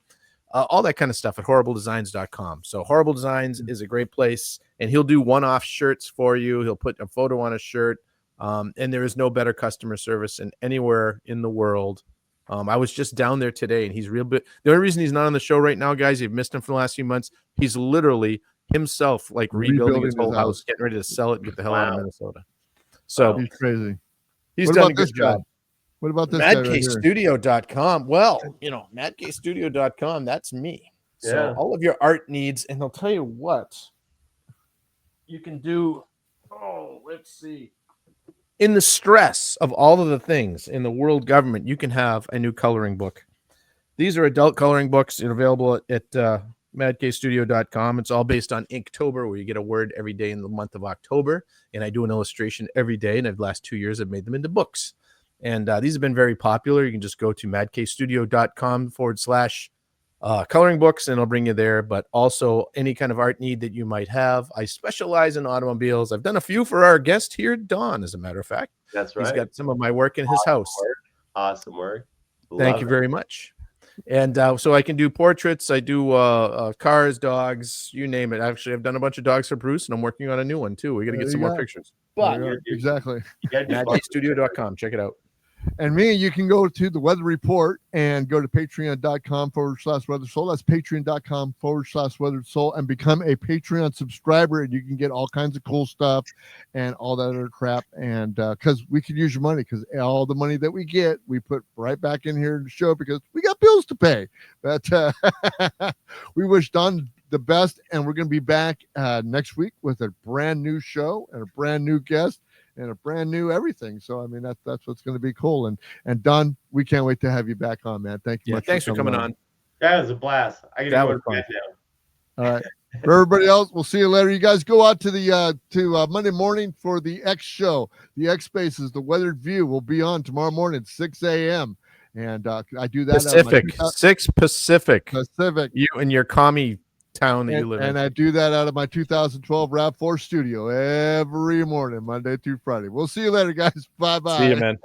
A: all that kind of stuff at horribledesigns.com. So Horrible Designs is a great place, and he'll do one-off shirts for you. He'll put a photo on a shirt, and there is no better customer service anywhere in the world. I was just down there today, and he's real bit. The only reason he's not on the show right now, guys, you've missed him for the last few months. He's literally himself, like rebuilding his whole house, getting ready to sell it and get the hell out of Minnesota. So
B: he's crazy.
A: He's done a good job.
B: What about this
A: MadKstudio.com? Well, MadKstudio.com, that's me. So all of your art needs, and I'll tell you what you can do. Oh, let's see. In the stress of all of the things in the world government, you can have a new coloring book. These are adult coloring books. They're available at madkstudio.com. It's all based on Inktober, where you get a word every day in the month of October. And I do an illustration every day. And the last 2 years, I've made them into books. And these have been very popular. You can just go to madkstudio.com /coloring books, and it'll bring you there. But also any kind of art need that you might have. I specialize in automobiles. I've done a few for our guest here, Don, as a matter of fact.
D: That's right.
A: He's got some of my work in his house.
D: Awesome work.
A: Thank you very much. And so I can do portraits. I do cars, dogs, you name it. Actually, I've done a bunch of dogs for Bruce, and I'm working on a new one too. We got to get some more pictures. But
B: exactly.
A: MadKstudio.com. Check it out.
B: And me, you can go to the Weather Report and go to patreon.com /Weather Soul. That's patreon.com /Weather Soul, and become a Patreon subscriber, and you can get all kinds of cool stuff and all that other crap. And because we could use your money, because all the money that we get, we put right back in here to the show because we got bills to pay. But we wish Don the best, and we're going to be back next week with a brand new show and a brand new guest and a brand new everything. So I mean, that's what's going to be cool. And Don, we can't wait to have you back on, man. Thank you much.
A: Thanks for coming on.
D: That was a blast. I got to go to bed now.
B: All right. For everybody else, we'll see you later. You guys go out to the Monday morning for the X show. The X Spaces, the Weathered View, will be on tomorrow morning at 6 a.m. And I do that
A: Pacific, 6 Pacific.
B: Pacific.
A: You and your commie town that you live in.
B: And I do that out of my 2012 RAV4 studio every morning, Monday through Friday. We'll see you later, guys. Bye-bye.
A: See you, man.